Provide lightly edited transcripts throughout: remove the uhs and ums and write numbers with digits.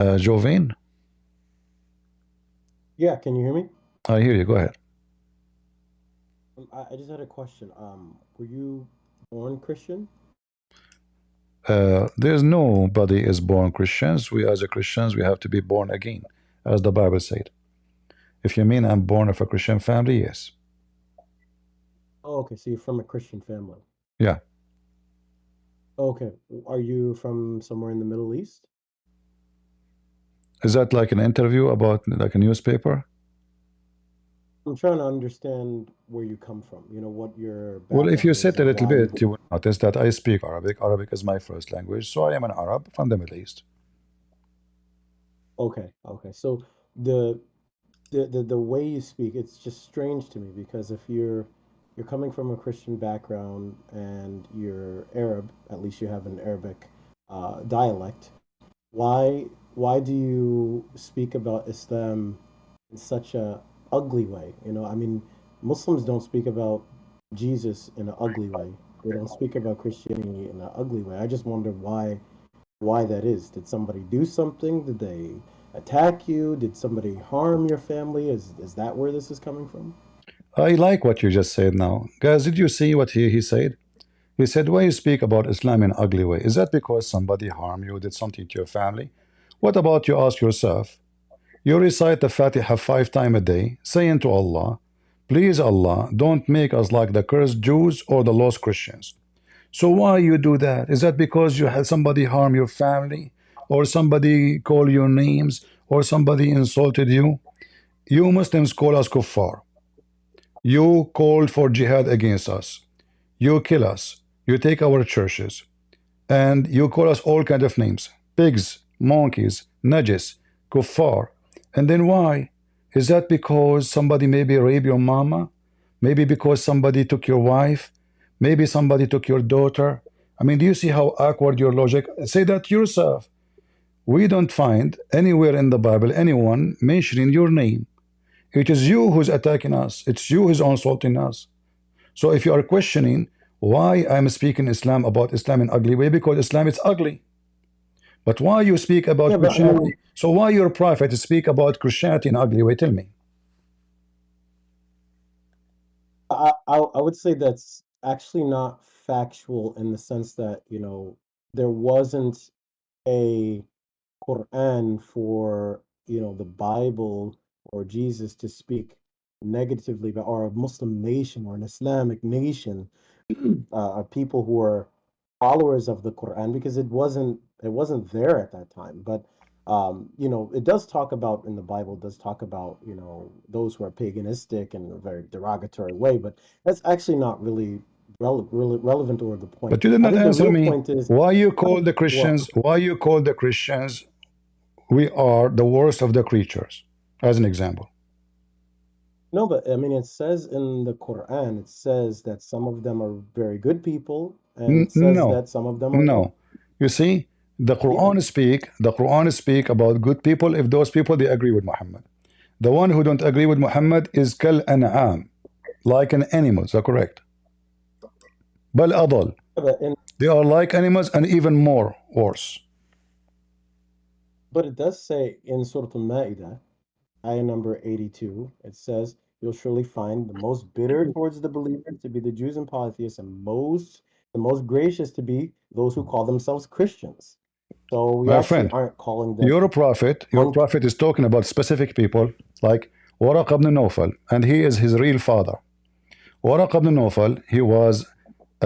Jovain, Yeah, can you hear me? I hear you. Go ahead. I just had a question. Were you born Christian? There's nobody is born Christians. We as a Christians, we have to be born again, as the Bible said. If you mean I'm born of a Christian family, yes. Oh, okay, so you're from a Christian family. Yeah. Okay, are you from somewhere in the Middle East? Is that like an interview about like a newspaper? I'm trying to understand where you come from, what your Well, if you background is sit a and little why you bit, would. you will notice that I speak Arabic. Arabic is my first language, so I am an Arab from the Middle East. Okay, okay. So the the way you speak, it's just strange to me because if you're coming from a Christian background and you're Arab, at least you have an Arabic dialect. Why why do you speak about Islam in such a ugly way? I mean, Muslims don't speak about Jesus in an ugly way. They don't speak about Christianity in an ugly way. I just wonder why that is. Did somebody do something? Did they attack you? Did somebody harm your family? Is that where this is coming from? I like what you just said now. Guys, did you see what he said? He said, why you speak about Islam in an ugly way? Is that because somebody harmed you, did something to your family? What about you ask yourself, you recite the Fatiha 5 times a day, saying to Allah, please Allah, don't make us like the cursed Jews or the lost Christians. So why you do that? Is that because you had somebody harm your family, or somebody call your names, or somebody insulted you? You Muslims call us kuffar. You called for jihad against us. You kill us. You take our churches. And you call us all kind of names. Pigs, monkeys, najis, kuffar. And then why? Is that because somebody maybe raped your mama? Maybe because somebody took your wife? Maybe somebody took your daughter? I mean, do you see how awkward your logic? Say that yourself. We don't find anywhere in the Bible anyone mentioning your name. It is you who's attacking us. It's you who's insulting us. So if you are questioning why I'm speaking Islam about Islam in ugly way, because Islam is ugly. But why you speak about Yeah, but I mean, Christianity? So why your prophet speak about Christianity in ugly way? Tell me. I would say that's actually not factual in the sense that, there wasn't a Quran for, the Bible or Jesus to speak negatively about, or a Muslim nation or an Islamic nation, of people who are followers of the Quran, because it wasn't there at that time. But it does talk about, in the Bible, it does talk about, those who are paganistic in a very derogatory way, but that's actually not really relevant or the point. But you did I not think the answer real me. point is, Why you call the well, Christians? Why you call the Christians? We are the worst of the creatures, as an example. no, but I mean, it says in the Quran, it says that some of them are very good people, and it says No, that some of them are not. no. You see, Yeah. The Quran speak about good people if those people they agree with Muhammad. The one who don't agree with Muhammad is kal an'am, like an animal. Is that correct? Bal adal. But, and, They are like animals and even more worse. but it does say in Surah Al-Ma'idah, ayah number 82, it says, you'll surely find the most bitter towards the believers to be the Jews and polytheists, and the most gracious to be those who call themselves Christians. So we My actually friend, aren't calling them your un prophet is talking about specific people like Waraq ibn Nawfal, and he is his real father. Waraq ibn Nawfal, he was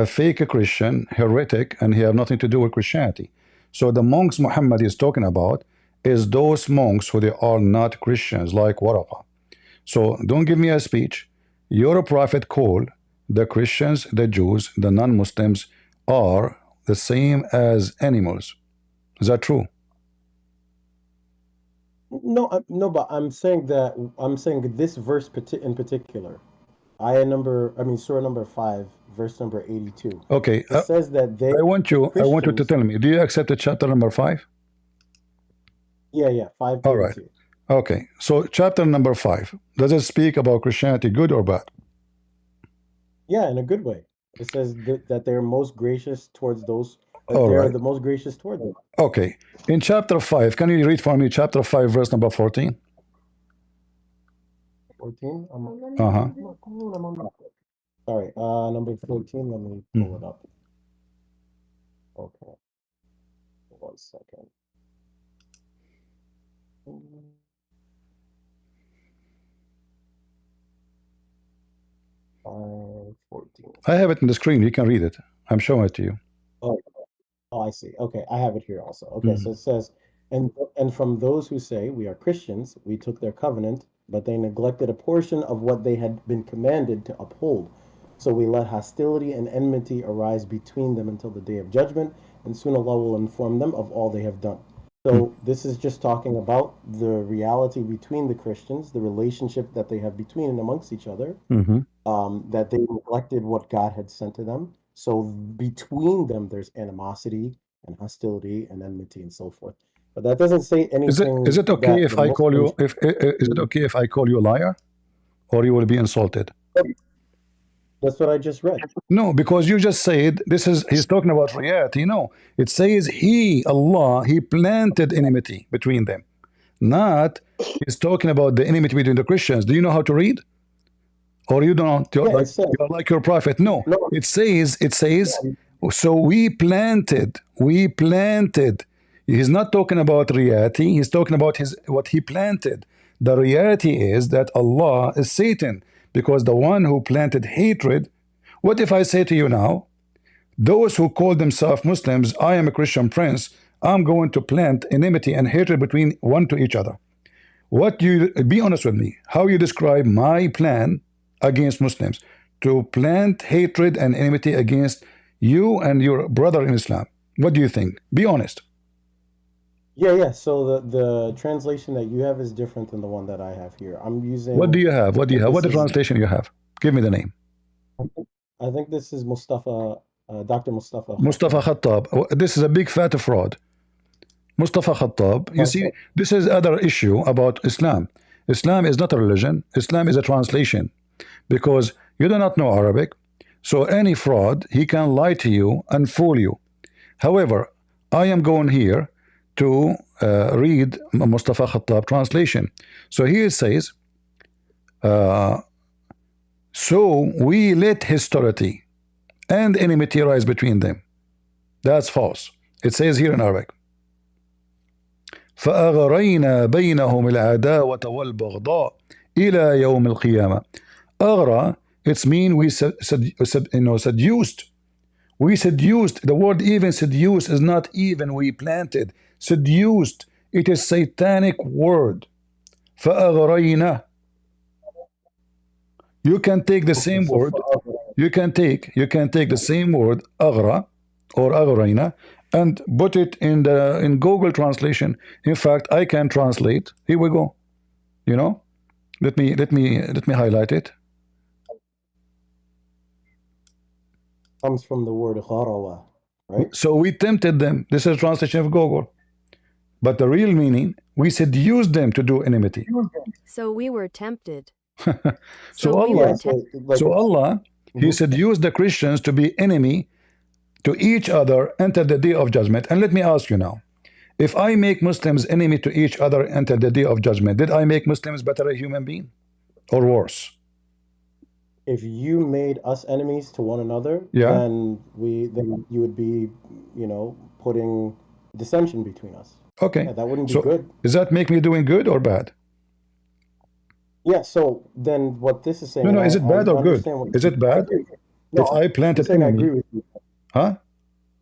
a fake Christian, heretic, and he had nothing to do with Christianity. So the monks Muhammad is talking about is those monks who they are not Christians, like Waraqah. So don't give me a speech. Your prophet called the Christians, the Jews, the non-Muslims are the same as animals. Is that true? No, no, but I'm saying this verse in particular, Surah number 5, verse number 82. Okay, It says that they, the I want you to Christians, tell me, do you accept the chapter number 5? yeah, yeah, All right. 582. Okay, so chapter number 5, does it speak about Christianity good or bad? Yeah, in a good way. It says that they're most gracious towards those All they're right. the most gracious toward them. Okay. In chapter 5, can you read for me chapter 5, verse number 14? 14. Uh-huh. Sorry, number 14. Let me pull it up. Okay, 1 second. 14. I have it in the screen. You can read it. I'm showing it to you. Oh, oh, I see. Okay, I have it here also. Okay, so it says, and from those who say we are Christians, we took their covenant, but they neglected a portion of what they had been commanded to uphold. So we let hostility and enmity arise between them until the day of judgment, and soon Allah will inform them of all they have done. So this is just talking about the reality between the Christians, the relationship that they have between and amongst each other, that they neglected what God had sent to them. So between them, there's animosity and hostility and enmity and so forth. But that doesn't say anything. Is it okay that if the I call you Muslims. is it okay if I call you a liar, or you will be insulted? That's what I just read. No, because you just said he's talking about reality. No, it says Allah, he planted enmity between them. Not he's talking about the enmity between the Christians. Do you know how to read? Or you don't? You're Yeah, like it says you're like your prophet. No, no. it says. So we planted. We planted. He's not talking about reality. He's talking about what he planted. The reality is that Allah is Satan, because the one who planted hatred. What if I say to you now, those who call themselves Muslims, I am a Christian prince, I'm going to plant enmity and hatred between one to each other. What you be honest with me, how you describe my plan against Muslims to plant hatred and enmity against you and your brother in Islam? What do you think? Be honest. Yeah. So the translation that you have is different than the one that I have here. I'm What do using. you have? What do you have? What This the is. translation you have? Give me the name. I think this is Mustafa, Dr. Mustafa Mustafa Khattab. Khattab. This is a big fat fraud. Mustafa Khattab. You see, this is other issue about Islam. Islam is not a religion. Islam is a translation, because you do not know Arabic. So any fraud, he can lie to you and fool you. However, I am going here to read Mustafa Khattab translation. So here it says, so we let hostility and enmity rise between them. That's false. It says here in Arabic, فأغرينا بينهم العداوة والبغضاء إلى يوم القيامة. أغرى, it's mean we seduced. We seduced. The word even seduce is not even we planted. Seduced. It is satanic word. فأغرينا. You can take the same word. You can take the same word أغرى or أغرينا and put it in Google translation. In fact, I can translate. Here we go. You know, let me highlight it. Comes from the word gharawa, right? So we tempted them. This is a translation of Google. But the real meaning, we seduced them to do enmity. So we were tempted. So Allah, he seduced the Christians to be enemy to each other until the day of judgment. And let me ask you now, if I make Muslims enemy to each other until the day of judgment, did I make Muslims better a human being or worse? If you made us enemies to one another, then you would be, putting dissension between us. Okay. Yeah, that wouldn't be good. Does that make me doing good or bad? Yeah, so then what this is saying. No, is it bad or good? Is it bad? No, if I planted enemy. I agree with you. Huh?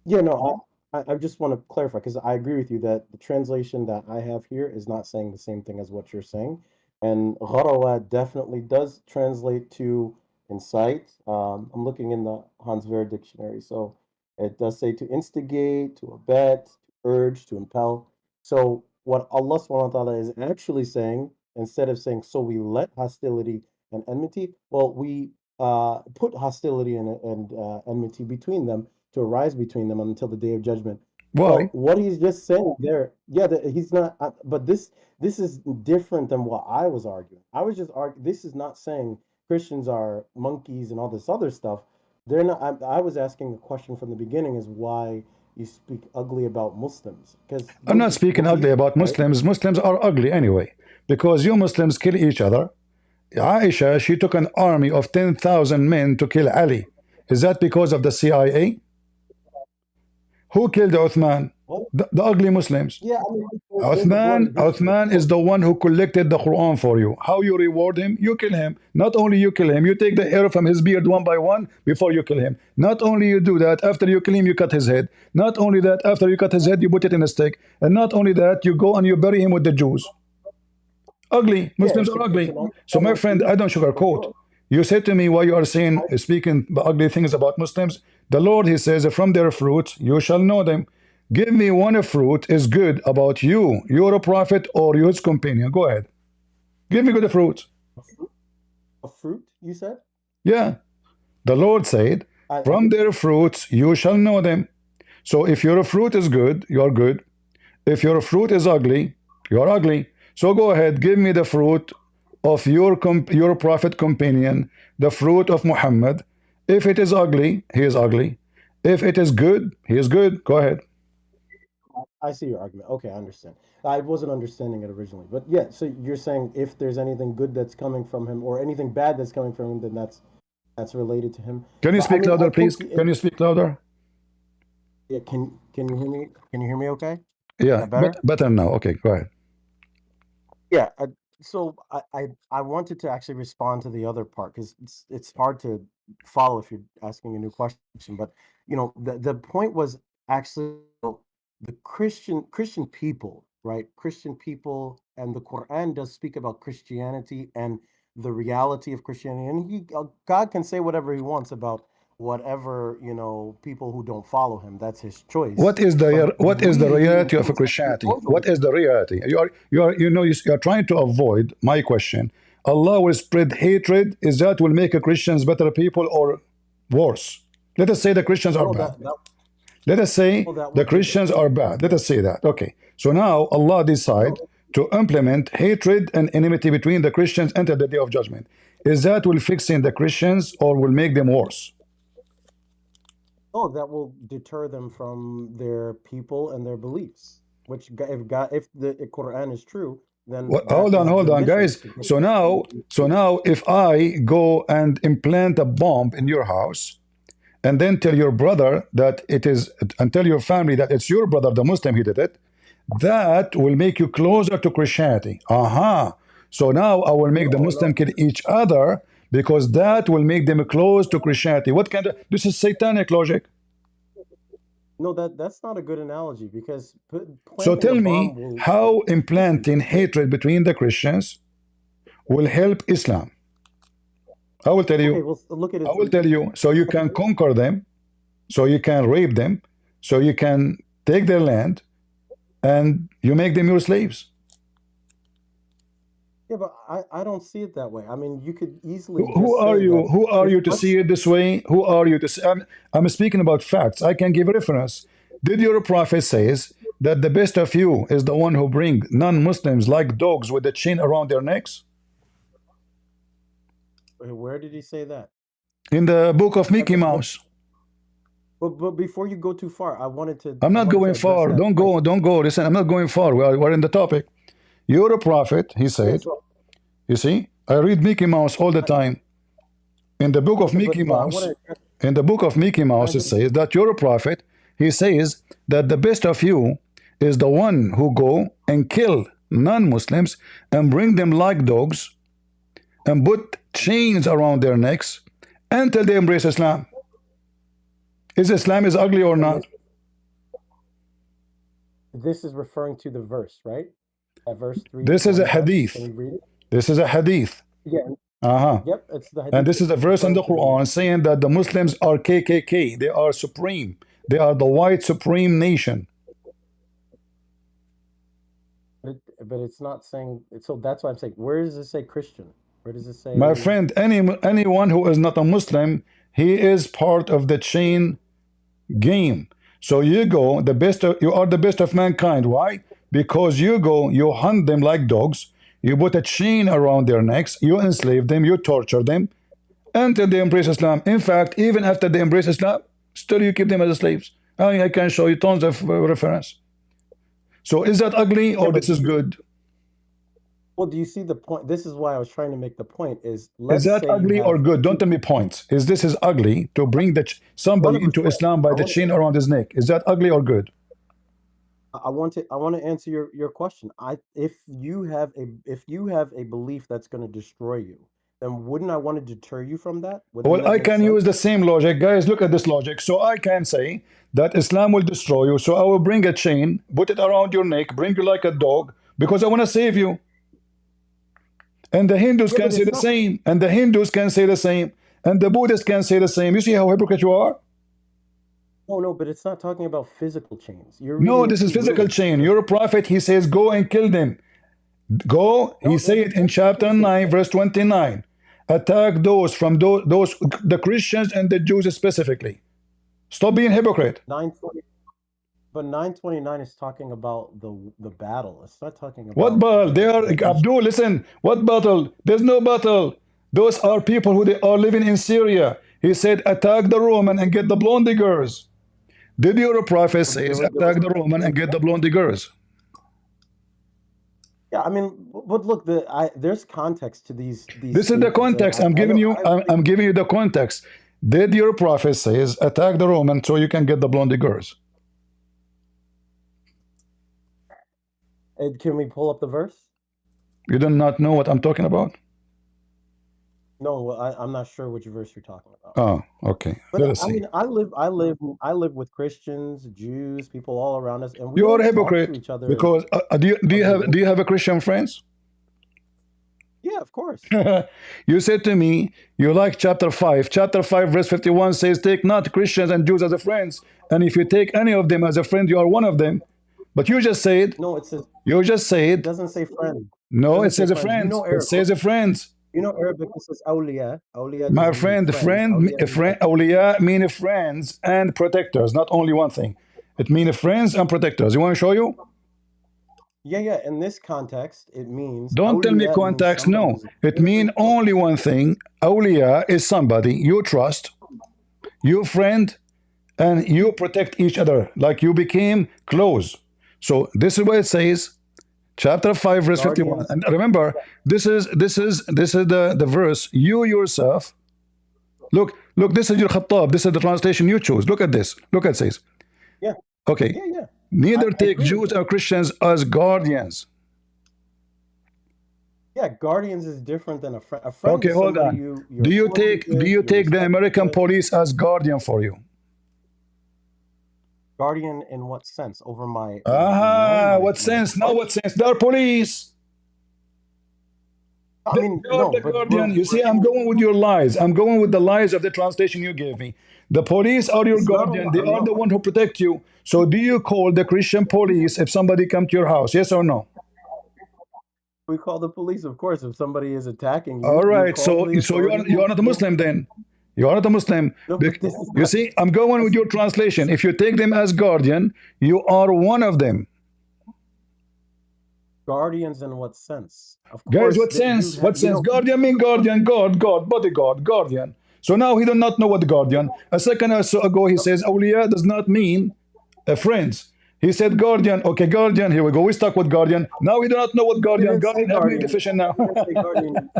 Yeah, no, I just want to clarify, because I agree with you that the translation that I have here is not saying the same thing as what you're saying. And gharawa definitely does translate to incite. I'm looking in the Hans Ver dictionary. So it does say to instigate, to abet, to urge, to impel. So what Allah subhanahu wa ta'ala is actually saying, instead of saying, so we let hostility and enmity, well, we put hostility and enmity between them to arise between them until the day of judgment. Why? Well, what he's just saying there, yeah, he's not. But this is different than what I was arguing. I was just arguing. This is not saying Christians are monkeys and all this other stuff. They're not. I was asking the question from the beginning: is why you speak ugly about Muslims, because I'm those not are speaking ugly believers, about right? Muslims. Muslims are ugly anyway, because you Muslims kill each other. Aisha, she took an army of 10,000 men to kill Ali. Is that because of the CIA? Who killed Uthman? What? The ugly Muslims. Yeah, I mean, there's a bloody history, of Uthman is course. the one who collected the Quran for you. How you reward him? You kill him. Not only you kill him, you take the hair from his beard one by one before you kill him. Not only you do that, after you kill him, you cut his head. Not only that, after you cut his head, you put it in a stick. And not only that, you go and you bury him with the Jews. Ugly. Yeah, Muslims are it ugly. can only So come my with friend, I don't of sugarcoat. course. You said to me why you are saying speaking ugly things about Muslims. The Lord, he says, from their fruits you shall know them. Give me one fruit is good about you. You're a prophet or you're his companion. Go ahead. Give me good fruit. A fruit, a fruit, you said? Yeah. The Lord said, I from did. their fruits you shall know them. So if your fruit is good, you're good. If your fruit is ugly, you're ugly. So go ahead, give me the fruit of your prophet companion, the fruit of Muhammad. If it is ugly, he is ugly. If it is good, he is good. Go ahead. I see your argument. Okay, I understand. I wasn't understanding it originally, but yeah. So you're saying if there's anything good that's coming from him or anything bad that's coming from him, then that's related to him. Can you But I speak mean, I louder, think please? Can you speak louder? yeah. Can you hear me? Can you hear me? Okay, is Yeah, that but better? better now. Okay, go ahead. Yeah. So I wanted to actually respond to the other part because it's hard to follow if you're asking a new question. But the point was actually the Christian people, right? Christian people, and the Quran does speak about Christianity and the reality of Christianity, and God can say whatever He wants about whatever people who don't follow Him. That's His choice. But What is the we reality of Christianity? What is the reality? You are trying to avoid my question. Allah will spread hatred. Is that will make a Christians better people or worse? Let us say the Christians are no bad. that Let us say no that the would be the Christians are bad. Let yeah us say that. Okay. So now Allah decide no to implement hatred and enmity between the Christians until the day of judgment. Is that will fix in the Christians or will make them worse? Oh, that will deter them from their people and their beliefs. Which, if the Quran is true, then that is Hold the on, mission guys. to get. So now, if I go and implant a bomb in your house, and then tell your brother that it is, and tell your family that it's your brother, the Muslim, he did it, that will make you closer to Christianity. Aha. So now I will make the No, Muslim no, kill each other because that will make them close to Christianity. What kind of this is satanic logic? no. That's not a good analogy because So planting a tell bomb me will how actually implanting destroy. hatred between the Christians will help Islam. I will tell Okay, you. well, look at I it. will tell you. So you Okay, can conquer them, so you can rape them, so you can take their land, and you make them your slaves. yeah, but I don't see it that way. I mean, you could Who, easily who just are say you? that Who are if you to see let's it this way? Who are you to see? I'm speaking about facts. I can give reference. Did your prophet says that the best of you is the one who bring non-Muslims like dogs with a chain around their necks? where did he say that? In the book of Uh, Mickey But but Mouse. but before you go too far, I'm I not wanted to going address far. that point. Don't go. Listen, I'm not going far. We're in the topic. You're a prophet, he Yeah, said. so You see, I read Mickey Mouse all the I, time. In the book of okay, Mickey but I want Mouse, to address. in the book of Mickey Can I Mouse, it just says that you're a prophet. He says that the best of you is the one who go and kill non-Muslims and bring them like dogs and put chains around their necks until they embrace Islam. Is Islam is ugly or and not? this is referring to the verse, right? At verse This is a 3:21. Can hadith. you read it? This is a hadith. Yeah. Uh-huh. Yep. It's the And hadith this is a is verse in referring the to the. Quran saying that the Muslims are KKK. They are supreme. They are the white supreme nation. But it's not saying. So that's why I'm saying. Where does it say Christian? Where does it My say? friend, anyone who is not a Muslim, he is part of the chain game. So you go, you are the best of mankind. Why? Because you go, you hunt them like dogs, you put a chain around their necks, you enslave them, you torture them until they embrace Islam. In fact, even after they embrace Islam, still you keep them as slaves I can show you tons of reference. So is that ugly or this is good? Well, do you see the point? This is why I was trying to make the point is, Is let's that say you ugly or have good? Don't tell me points. Is this is ugly to bring the somebody into 100%. Islam by I the want chain around his neck? Is that ugly or good? I want to answer your question. If you have a belief that's going to destroy you, then wouldn't I want to deter you from that? Wouldn't Well, that I make can use sense? the same logic. Guys, look at this logic. So I can say that Islam will destroy you. So I will bring a chain, put it around your neck, bring you like a dog, because I want to save you. And the Hindus Yeah, can but say it's the not. same. And the Hindus can say the same. And the Buddhists can say the same. You see how hypocrite you are? Oh no, but it's not talking about physical chains. You're No, reading it this is too physical literally. chain. You're a prophet. He says, go and kill them. Go, he No, said in it didn't chapter say 9, that. verse 29. Attack those from those the Christians and the Jews specifically. Stop being hypocrite. 920, but 929 is talking about the battle. It's not talking What about battle? They are the Abdul, listen, what battle? There's no battle. Those are people who they are living in Syria. He said, attack the Roman and get the blonde girls. Did your prophet say, there was attack the Roman and get the blonde girls? yeah. I mean, but look, there's context to these This is the statements, and context. I'm I giving don't you. I don't I'm think giving you the context. Did your prophet says attack the Roman so you can get the blonde girls? can we pull up the verse? You do not know what I'm talking about? No, well, I'm not sure which verse you're talking about. Oh, okay. But Let us I see. mean, I live with Christians, Jews, people all around us, and we You are a don't talk to hypocrite each other because ugly do you ways. have a Christian friends? Yeah, of course. You said to me you like chapter 5. Chapter 5 verse 51 says, take not Christians and Jews as a friends, and if you take any of them as a friend, you are one of them. But you just said No, it says you just it said doesn't say friend. It no. It doesn't say says a friends. You friend. know It Arabic. says a friend. You know Arabic. It says awliya. Awliya My doesn't mean friend, friends. Awliya a means friend, like awliya mean friends and protectors, not only one thing. It means friends and protectors. You want to show you? yeah. In this context, it means Don't tell me awliya means contacts. somebody No, who's it very mean close. only one thing. Awliya is somebody you trust, you friend, and you protect each other like you became close. So this is what it says, chapter 5 verse 51. Guardians. And remember, this is the verse you yourself look, this is your Khattab, this is the translation you choose. Look at this. Look at it says. Yeah, Okay. yeah. Neither I take agree with Jews that. or Christians as guardians. Yeah, guardians is different than a friend. A friend Okay, is hold somebody on. you're close Do with, you you're take the American respectful with. police as guardian for you? Guardian in what sense? Over my man, What my sense? Now partner? what sense? They're police. I mean, They are no, the but guardian. You see, I'm going with your lies. I'm going with the lies of the translation you gave me. The police are your it's not a guardian. lie. They are the one who protect you. So do you call the Christian police if somebody come to your house? Yes or no? We call the police, of course. If somebody is attacking All you right. call the So authorities. you are not a Muslim then. You are not a Muslim. No, but this is You not. see, I'm going with your translation. If you take them as guardian, you are one of them. Guardians in what sense? Of Guys, course, what that sense? you What sense? Guardian mean guardian, God, bodyguard, guardian. So now he do not know what guardian. A second or so ago he says awliya does not mean friends. He said guardian. Okay, guardian. Here we go. We stuck with guardian. Now we do not know what I guardian. didn't say Guardian have many guardian. definition I now. didn't say guardian.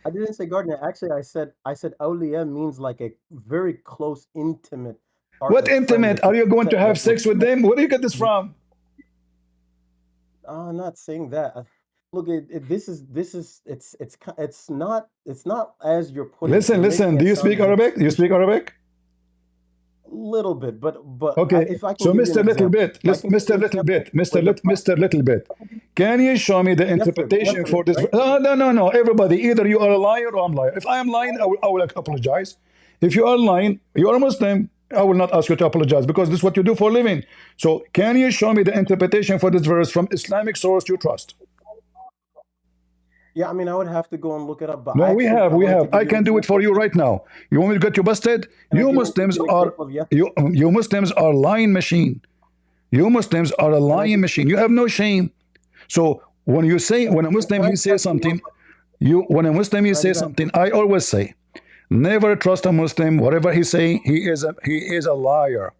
I didn't say guardian. Actually, I said awliya means like a very close, intimate What partner, friend intimate? that Are you you going to protect, have that sex with them? Where do you get this you. from? I'm not saying that. Look, it's not as you're putting it. You're Listen. making Do it you sound speak as if Arabic? Do you speak Arabic? little bit, but Okay, if I can so give you an Mr. Little example, Bit, if I can give you Mr. an Little example, Bit, Mr. when the Mr. Little Bit, can you show me the interpretation for this? right? Oh, no. Everybody, either you are a liar or I'm a liar. If I am lying, I will apologize. If you are lying, you are a Muslim. I will not ask you to apologize because this is what you do for a living. So, can you show me the interpretation for this verse from Islamic source you trust? Yeah, I mean, I would have to go and look it up, but No, I we wanted have. to give I you an can do it for example. you right now. You want me to get you busted? Can I You give Muslims you an are example of yes? you Muslims are lying machine. You Muslims are a Can I lying give machine. You have no shame. So when you say when a Muslim can I he just says ask you one something, question? when a Muslim he Can I says just ask something, I always say, never trust a Muslim. Whatever he say, he is a liar.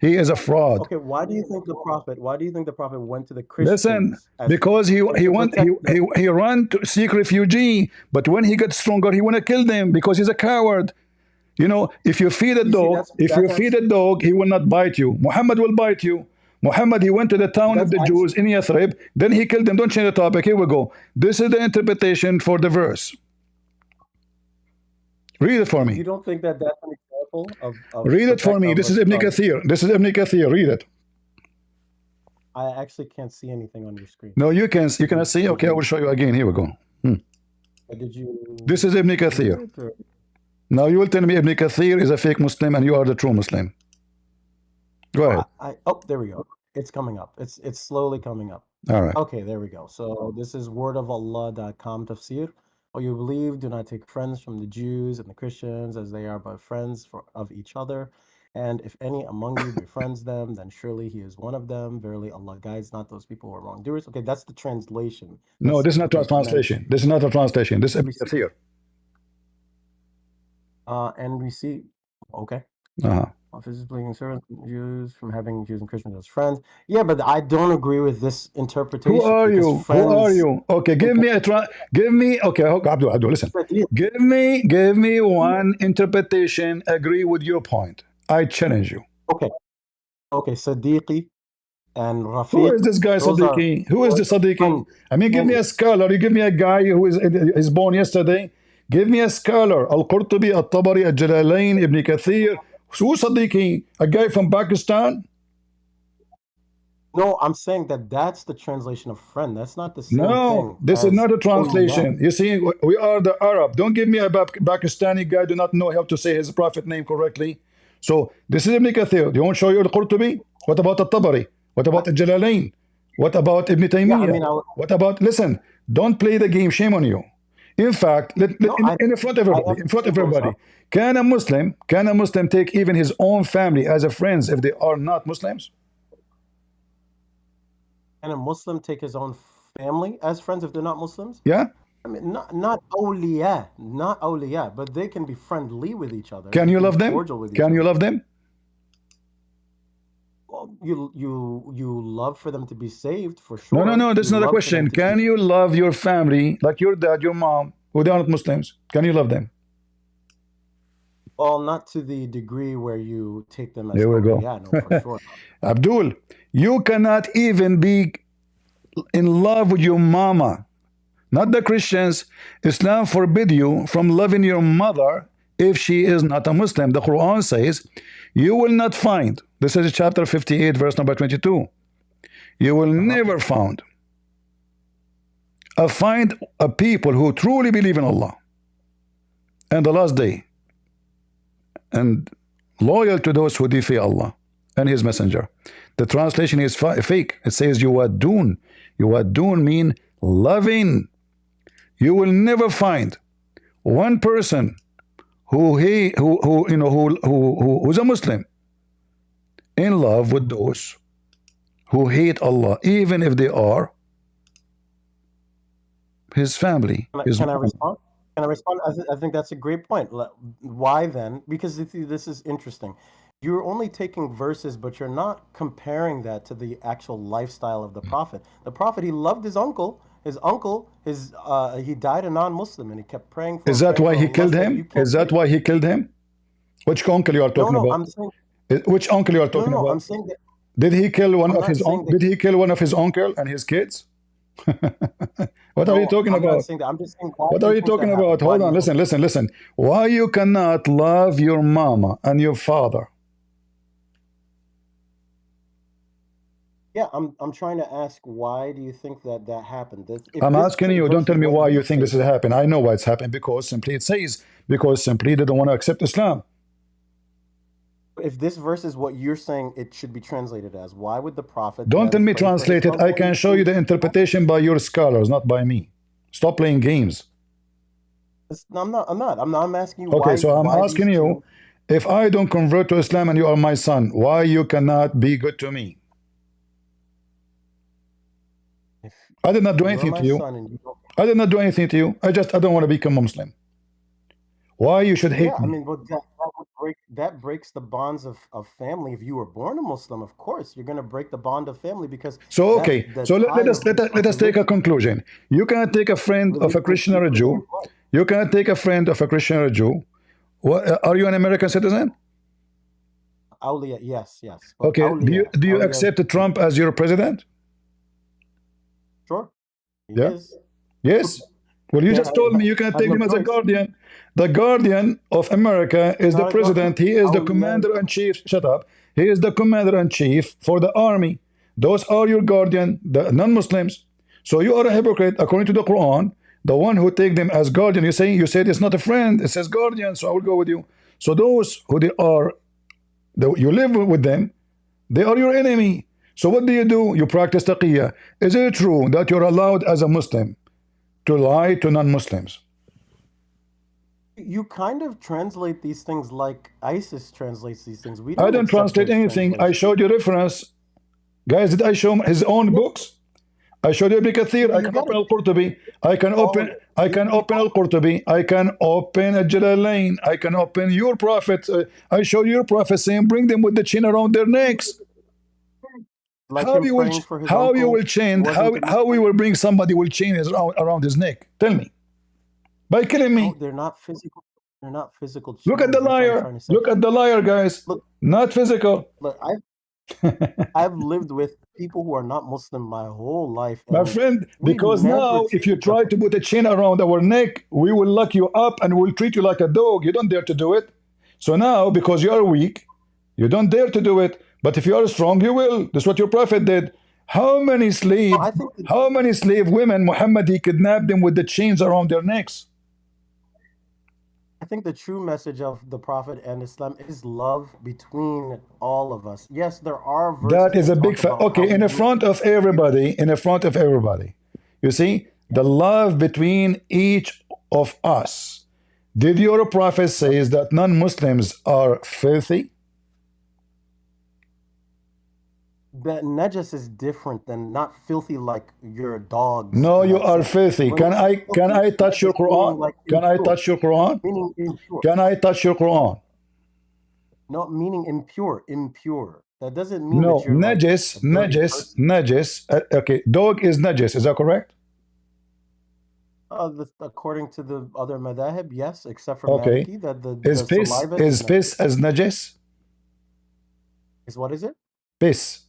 He is a fraud. Okay, why do you think the prophet? Why do you think the prophet went to the Listen, Christians as because he to went protect them? he ran to seek refugee, but when he got stronger, he want to kill them because he's a coward. You know, if you feed a You see, dog, he will not bite you. Muhammad will bite you. Muhammad, he went to the town of that's the actually, Jews in Yathrib, then he killed them. Don't change the topic. Here we go. This is the interpretation for the verse. Read it for you me. don't think that that's an example of Read it for me. of This is Ibn Kathir. This is Ibn Kathir. Read it. I actually can't see anything on your screen. No, you can see. Okay, I will show you again. Here we go. Did you? This is Ibn Kathir. Now you will tell me Ibn Kathir is a fake Muslim and you are the true Muslim. Go ahead. Oh, there we go. It's coming up. It's slowly coming up. All right. Okay, there we go. So this is wordofallah.com tafsir. Oh, you believe, do not take friends from the Jews and the Christians, as they are but friends of each other. And if any among you befriends them, then surely he is one of them. Verily, Allah guides not those people who are wrongdoers. Okay, that's the translation. No, this is not a translation. This is not a translation. This is Ibn Kathir. And we see, okay. Uh-huh. Office is believing servants, Jews from having Jews and Christians as friends. Yeah, but I don't agree with this interpretation. Who are you? Friends, who are you? Okay, give me a okay, Abdul, listen. Give me one interpretation. Agree with your point. I challenge you. Okay, Sadiqi and Rafiq. Who is this guy, Sadiqi? Who is the Sadiqi? I mean, give me a scholar. You give me a guy who is born yesterday. Give me a scholar. Al-Qurtubi, Al-Tabari, Al-Jalalain, Ibn Kathir. Who Sadiqi? A guy from Pakistan? No, I'm saying that's the translation of friend. That's not the same thing. No, this is not a translation. You see, we are the Arab. Don't give me a Pakistani guy do not know how to say his prophet name correctly. So this is Ibn Kathir. You want to show you Al-Qurtubi? What about Al-Tabari? What about Al-Jalalain? What about Ibn Taymiyyah? What about, listen, don't play the game. Shame on you. In fact, in front of everybody, can a Muslim take even his own family as a friends if they are not Muslims? Can a Muslim take his own family as friends if they're not Muslims? Yeah. I mean, not awliya, but they can be friendly with each other. Can you love them? Can you love them? Well, you love for them to be saved, for sure. No. That's not a question. Can you love your family, like your dad, your mom, who they are not Muslims? Can you love them? Well, not to the degree where you take them as There we go. Yeah, no, for sure. Abdul, you cannot even be in love with your mama. Not the Christians. Islam forbid you from loving your mother if she is not a Muslim. The Quran says, you will not find, this is chapter 58, verse number 22. You will never find a people who truly believe in Allah and the last day and loyal to those who defy Allah and His Messenger. The translation is fake. It says yuwadun. Yuwadun mean loving. You will never find one person who's a Muslim in love with those who hate Allah, even if they are his family. Can I respond? Can I respond? I think that's a great point. Why then? Because this is interesting. You're only taking verses, but you're not comparing that to the actual lifestyle of the Prophet. The Prophet, he loved his uncle. He died a non-Muslim, and he kept praying for him. Is that why he killed him? Is that why he killed him? Which uncle you are talking about? I'm saying, which uncle you are talking about? I'm saying that. Did he kill one of his Did he kill one of his uncle and his kids? What are you talking about? I'm just saying. What are you talking about? Hold on, listen. Why you cannot love your mama and your father? Yeah, I'm trying to ask, why do you think that happened? I'm asking you, don't tell me why you think this has happened. I know why it's happened, because simply they don't want to accept Islam. If this verse is what you're saying it should be translated as, why would the Prophet... Don't tell me translate it. I can show you the interpretation by your scholars, not by me. Stop playing games. I'm asking you why. Okay, so I'm asking you, if I don't convert to Islam and you are my son, why you cannot be good to me? I did not do anything to you. I did not do anything to you. I don't want to become Muslim. Why you should hate me? I mean, but that breaks the bonds of family. If you were born a Muslim, of course, you're going to break the bond of family because So that okay, the so tie let of us take a religion, conclusion. You cannot take a friend of a religion is Christian or a deeper than Jew. blood. You cannot take a friend of a Christian or a Jew. Are you an American citizen? Awliya, yes, yes. But Okay. Do you awliya, accept Trump as your president? sure, he Yeah. is. Yes. Well, you Yeah, just told me you I can have take no him as a choice. guardian. The guardian of America He's is the not a guardian. president. He is the Awliya, commander in chief. Shut up. He is the commander in chief for the army. Those are your guardian, the non-Muslims. So you are a hypocrite according to the Quran. The one who take them as guardian, you said it's not a friend. It says guardian. So I will go with you. So those who they are, you live with them. They are your enemy. So what do? You practice taqiyya. Is it true that you're allowed as a Muslim to lie to non-Muslims? you kind of translate these things like ISIS translates these things. We I don't don't accept translate those anything. I translations. showed you reference. Guys, did I show his own books? I showed you Ibn Kathir. I You can got open it. Al-Qurtubi. I can All of open it. I can open Al-Qurtubi. I can open Al-Jalalain. I can open your prophet. I show your prophet saying bring them with the chain around their necks. Like How him you will praying for his how you uncle will who chain wasn't a how we Muslim. will bring somebody will chain his around his neck? Tell me. By killing No, me. they're not physical. They're not physical Look at the chains. That's what I'm liar. trying to say. Look at the liar, guys. Look, Not physical. look, I've lived with people who are not Muslim my whole life, My and friend, we because never now if treat you each try other. to put a chain around our neck, we will lock you up and we'll treat you like a dog. You don't dare to do it. So now, because you are weak, you don't dare to do it. But if you are strong, you will. That's what your prophet did. How many No, slave, I think that, how many slave women Muhammad he kidnapped them with the chains around their necks? I think the true message of the Prophet and Islam is love between all of us. Yes, there are verses That is a that big talk fact. about how Okay, in we the need front of everybody, in the front of everybody, you see the love between each of us. Did your prophet says that non-Muslims are filthy? that najas is different than not filthy like your dogs No, in you that are sense. filthy. When we say Can filthy, I touch your najas meaning Quran? like Can I impure, touch your Quran? meaning impure. Can I touch your Quran? Not meaning impure, impure. That doesn't mean that No, you're like a dirty person. najis. Okay, dog is najis. Is that correct? According to the other madhahib, yes, except for Okay. Maliki, that the saliva Is is piss najis. as najis? Is what is it? Piss.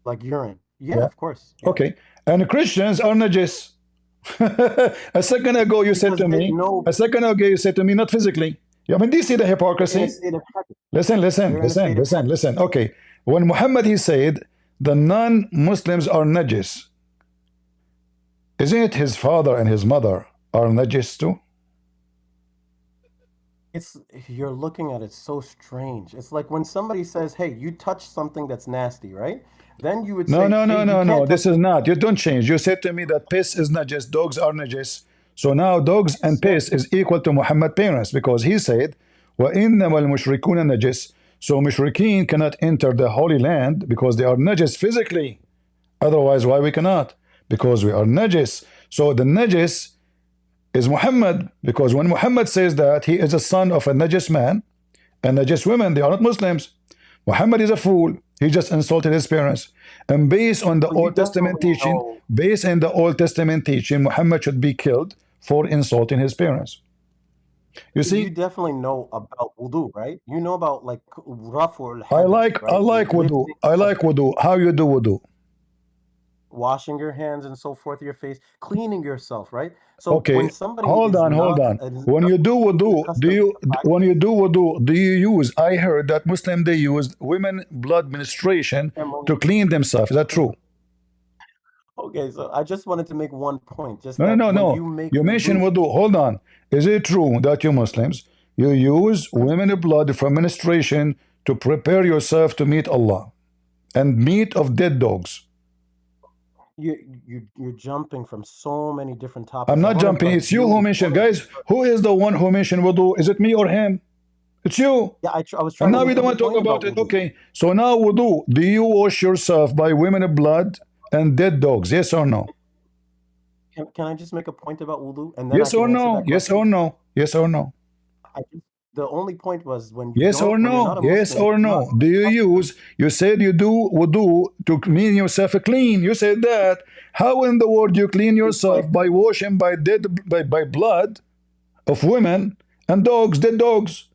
Like urine. Yeah, Yeah. of course. Yeah. Okay. And Christians are najis. A second ago you said Because to they me, know not physically. Yeah, I mean, do you see the they're in a hypocrisy? state of heaven. Listen, They're in a state of heaven. listen. Okay. When Muhammad he said the non-Muslims are najis, isn't it his father and his mother are najis too? It's you're looking at it so strange. It's like when somebody says, "Hey, you touch something that's nasty," right? Then you would No, say, "Hey, you no. can't touch This is it." not. You don't change. You said to me that piss is najis, dogs are najis. So now dogs Yes, and piss is equal to Muhammad parents because he said, وَإِنَّمَا الْمُشْرِكُونَ najis. So mushrikeen cannot enter the Holy Land because they are najis physically. Otherwise, why we cannot? Because we are najis. So the najis is Muhammad because when Muhammad says that he is a son of a najis man and najis women, they are not Muslims. Muhammad is a fool. He just insulted his parents. And based on the But you Old Testament definitely teaching, know. Muhammad should be killed for insulting his parents. You You see, definitely know about wudu, right? You know about like raf'ul hadath, I right? like wudu. Lifting I of like wudu. How you do wudu? washing your hands and so forth, your face, cleaning yourself, right? So when Okay, somebody is hold not on. When you do wudu, accustomed to the practice, do you use? I heard that Muslim they use women blood menstruation ceremony. to clean themselves. Is that true? Okay, so I just wanted to make one point, just No, that when no. you make You mentioned wudu, wudu. Hold on. Is it true that you Muslims you use women blood from menstruation to prepare yourself to meet Allah and meat of dead dogs? you're jumping from so many different I'm topics. I not want to jumping. like It's you deal who with mentioned, one of guys. Who is the one who mentioned wudu? Is it me or him? It's you. yeah, I was And trying to now we make don't a want to talk point about about it. wudu. Okay. So now wudu. Do you wash yourself by women blood and dead dogs? Yes or no? Can I just make a point about wudu and then I Yes can or answer no? that Yes or question? no? Yes or no? I just the only point was when you Yes don't, or when you're no? not a Yes Muslim, or you're not no? Do you use, you said you do wudu to clean yourself clean. You said that. How in the world you clean like yourself by washing by by blood of women and dogs, dead dogs?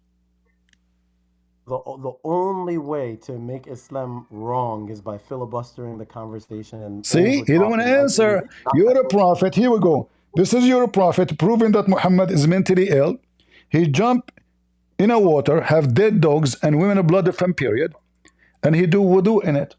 the only way to make Islam wrong is by filibustering the conversation and See, over you don't want to talking. I mean, answer. it's not You're that a prophet. Here we go. This is your prophet proving that Muhammad is mentally ill. He jumped in a water, have dead dogs and women blood from period, and he do wudu in it.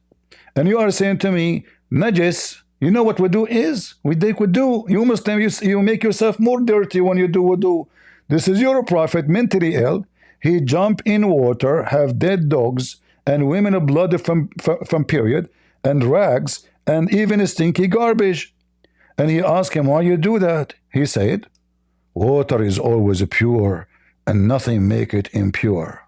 And you are saying to me, najis, you know what wudu is? We take wudu. You Muslim, you make yourself more dirty when you do wudu. This is your prophet mentally ill. He jump in water, have dead dogs and women blood from period and rags and even stinky garbage. And he asked him, why you do that? He said, water is always pure and nothing make it impure.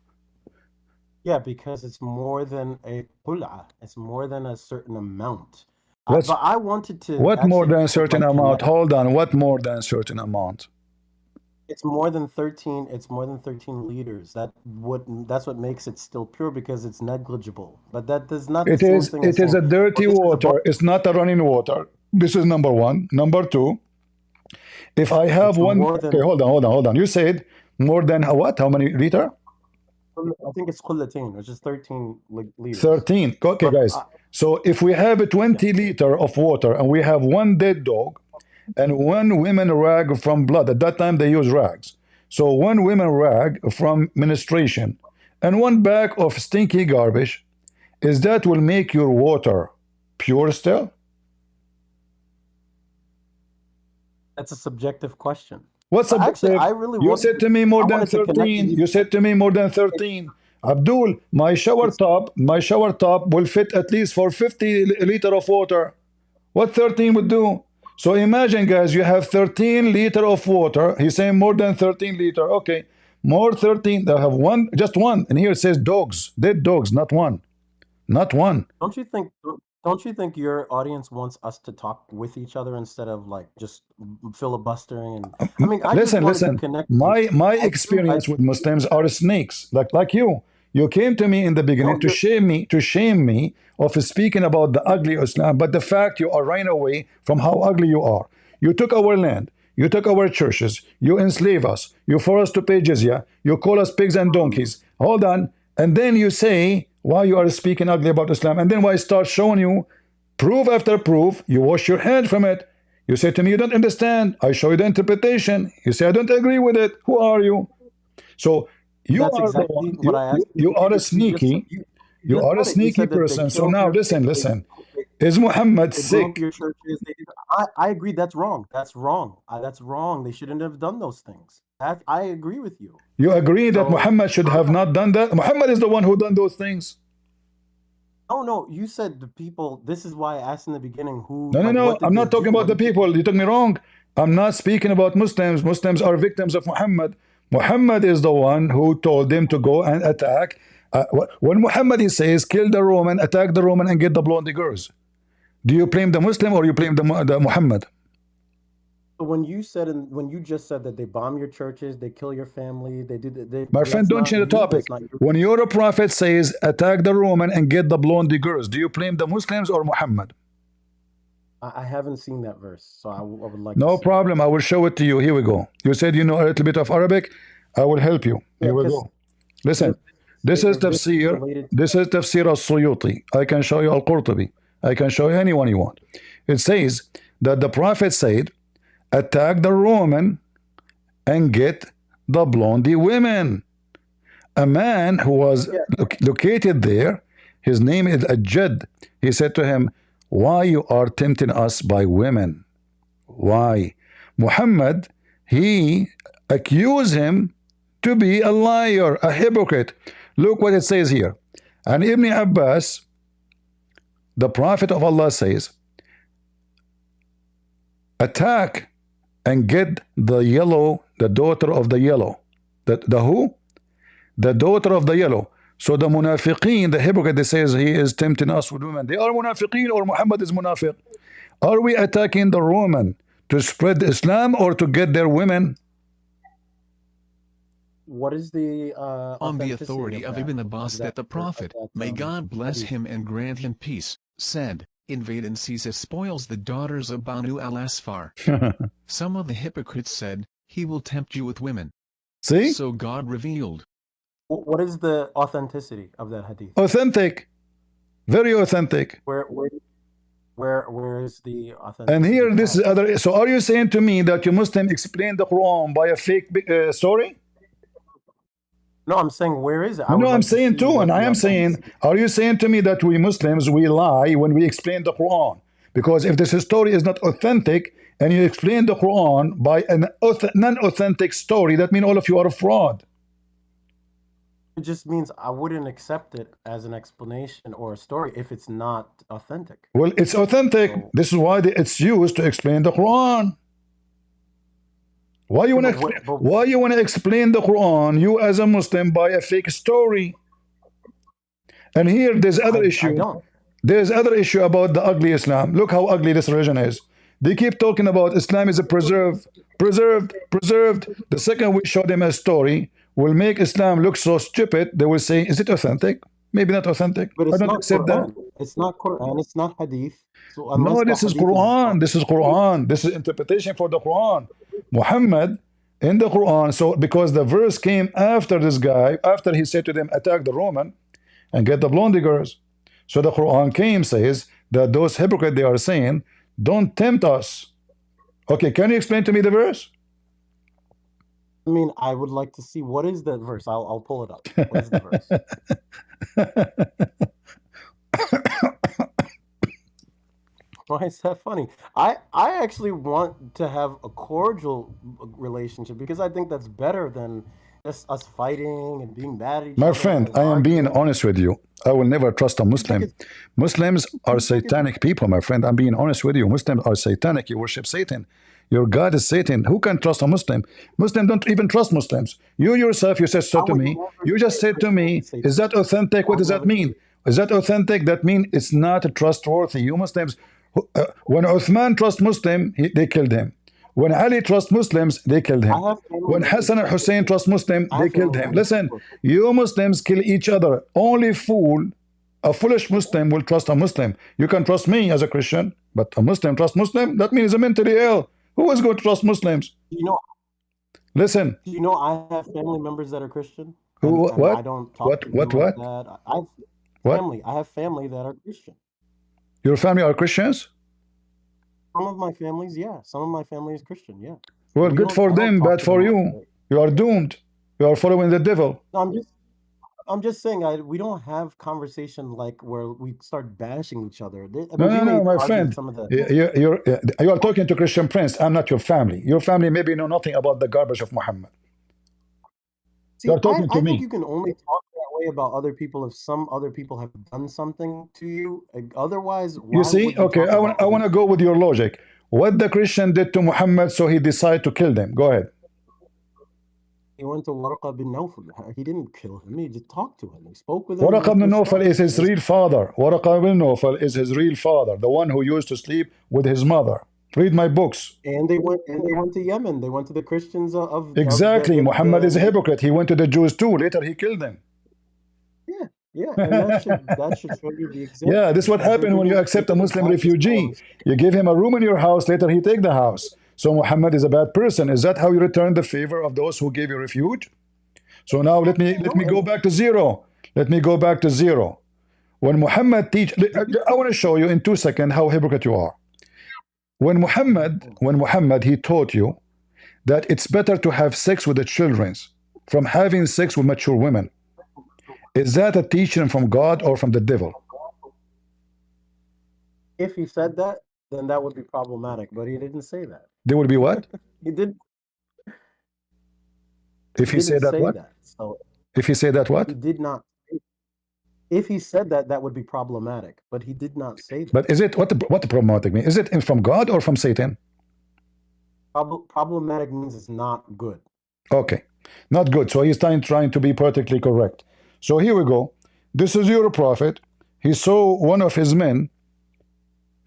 Yeah, because it's more than a qul'ah. It's more than a certain amount. What's But I wanted to what more actually than a certain like amount? connect. Hold on. What more than a certain amount? It's more than 13. It's more than 13 liters. That's what makes it still pure because it's negligible. But that is not the It same is thing as it is saying, a oh, dirty this is a water. It's not a running water. This is number one. Number two, if I have it's one, more okay, than. hold on. You said more than what? How many liter? I think it's qullatain, which is 13 liters. 13. Okay, But guys. So if we have a yeah, 20 liter of water and we have one dead dog and one women rag from blood, at that time they use rags. So one women rag from menstruation and one bag of stinky garbage, is that will make your water pure still? that's a subjective question. What's But actually, subjective? I really You wanted said to. to me more I than wanted to connect with 13. you. You said to me more than It's 13. Abdul, it's my shower top will fit at least for 50 liter of water. What 13 would do? So imagine, guys, you have 13 liter of water. He's saying more than 13 liter. Okay, more 13. They have one, just one. And here it says dogs, dead dogs, not one. Not one. Don't you think? Don't you think your audience wants us to talk with each other instead of like just filibustering? And I mean, I just Listen, wanted to listen. connect with you. My I do. I experience with Muslims are snakes, like you. You came to me in the no. beginning to shame me of speaking about the ugly Islam, but the fact you are running away from how ugly you are. You took our land, you took our churches, you enslave us, you force us to pay jizya, you call us pigs and donkeys. Hold on, and then you say why you are speaking ugly about Islam, and then when I start showing you proof after proof, you wash your hand from it. You say to me, you don't understand. I show you the interpretation. You say, I don't agree with it. Who are you? So you That's are the exactly one, what I asked you. you are a You just sneaky, you you just are a said it. You sneaky said that they person. So killed now your. listen, listen. Is Muhammad They blew up sick? your churches. They did. I agree. That's wrong. That's wrong. That's wrong. They shouldn't have done those things. That I agree with you. You agree that So Muhammad should have not done that? Muhammad is the one who done those things. no, no. You said the people. This is why I asked in the beginning who, No, no, like, no. what I'm did they not talking do? about What the did they? people. You took me wrong. I'm not speaking about Muslims. Muslims are victims of Muhammad. Muhammad is the one who told them to go and attack. When Muhammad he says, kill the Roman, attack the Roman, and get the blonde girls. Do you blame the Muslim or you blame the Muhammad? So when you said and when you just said that they bomb your churches, they kill your family, they do that. My friend, That's don't not change the you. topic. That's not your. When your prophet says, attack the Roman and get the blonde girls, do you blame the Muslims or Muhammad? I haven't seen that verse, so I would like to No see. problem. I will show it to you. Here we go. You said you know a little bit of Arabic. I will help you. Here we go. Listen, this is This is tafsir. related. This is tafsir al-Suyuti. I can show you al-Qurtubi. I can show you anyone you want. It says that the prophet said, attack the Roman and get the blondie women. A man who was located there, his name is Ajad. He said to him, why you are tempting us by women? Why? Muhammad, he accused him to be a liar, a hypocrite. Look what it says here. And Ibn Abbas, the prophet of Allah, says, attack and get the yellow, the daughter of the yellow. The who? The daughter of the yellow. So the munafiqeen, the hypocrite, they says he is tempting us with women. They are munafiqeen or Muhammad is munafiq. Are we attacking the Roman to spread Islam or to get their women? what is the On the authenticity authority of Ibn Abbas that the Prophet, may God bless hadith? him and grant him peace, said, invade and seize as spoils the daughters of Banu al-Asfar. Some of the hypocrites said, he will tempt you with women. See? So God revealed. What is the authenticity of that hadith? Authentic. Very authentic. Where is the authenticity? And here, this is other. So, are you saying to me that you Muslim explain the Quran by a fake story? No, I'm saying where is it? No, I'm saying too, and I am saying, are you saying to me that we Muslims, we lie when we explain the Quran? Because if this story is not authentic, and you explain the Quran by an non-authentic story, that means all of you are a fraud. It just means I wouldn't accept it as an explanation or a story if it's not authentic. Well, it's authentic. So, this is why it's used to explain the Quran. Why you want to explain the Quran, you as a Muslim, by a fake story? And here there's other issue. There's other issue about the ugly Islam. Look how ugly this religion is. They keep talking about Islam is a preserved. The second we show them a story will make Islam look so stupid, they will say, is it authentic? Maybe not authentic. But it's I don't accept that. It's not Quran, it's not hadith. So no, this is Quran. This is Quran. This is interpretation for the Quran. Muhammad in the Quran. So because the verse came after this guy, after he said to them, attack the Roman and get the blonde girls. So the Quran came, says that those hypocrites, they are saying, don't tempt us. Okay, can you explain to me the verse? I mean, I would like to see what is the verse. I'll pull it up. What is the verse? Why is that funny? I actually want to have a cordial relationship because I think that's better than just us fighting and being mad at each other. My friend, I am being honest with you. I will never trust a Muslim. Muslims are satanic people, my friend. I'm being honest with you. Muslims are satanic. You worship Satan. Your God is Satan. Who can trust a Muslim? Muslims don't even trust Muslims. You yourself, you said so to me. You just said to me, is that authentic? What does that mean? Is that authentic? That means it's not trustworthy. You Muslims, when Uthman trusts Muslim, they killed him. When Ali trusts Muslims, they killed him. When Hassan and Hussein trust Muslim, they killed him. Listen, you Muslims kill each other. Only a foolish Muslim will trust a Muslim. You can trust me as a Christian, but a Muslim trust Muslim, that means he's mentally ill. Who is going to trust Muslims? Listen. Do you know I have family members that are Christian? What? I don't talk to them like that. I have family that are Christian. Your family are Christians? Some of my families, yeah. Some of my family is Christian, yeah. Well, good for them, bad for you. You are doomed. You are following the devil. No, I'm just saying we don't have conversation like where we start bashing each other. No, my friend. You are talking to Christian Prince. I'm not your family. Your family maybe know nothing about the garbage of Muhammad. See, you're talking to me. I think you can only talk that way about other people if some other people have done something to you. Otherwise, you see, okay, I want to go with your logic. What the Christian did to Muhammad, so he decided to kill them. Go ahead. He went to Waraqah bin Nawfal. He didn't kill him. He just talked to him. He spoke with him. Waraqah bin Nawfal is his real father. Waraqah bin Nawfal is his real father, the one who used to sleep with his mother. Read my books. And they went to Yemen. They went to the Christians of exactly. Muhammad is a hypocrite. He went to the Jews too. Later he killed them. Yeah, and that should show you the example. Yeah, this is what happened when you accept a Muslim refugee. You give him a room in your house, later he take the house. So Muhammad is a bad person. Is that how you return the favor of those who gave you refuge? So now let me go back to zero. Let me go back to zero. When Muhammad I want to show you in 2 seconds how hypocrite you are. When Muhammad he taught you that it's better to have sex with the children from having sex with mature women. Is that a teaching from God or from the devil? If he said that, then that would be problematic, but he didn't say that. There would be what? He did. If he said that what? If he said that what? He did not. If he said that, that would be problematic, but he did not say that. But is it what the problematic mean? Is it from God or from Satan? Problematic means it's not good. Okay, not good. So he's trying to be perfectly correct. So here we go. This is your prophet. He saw one of his men.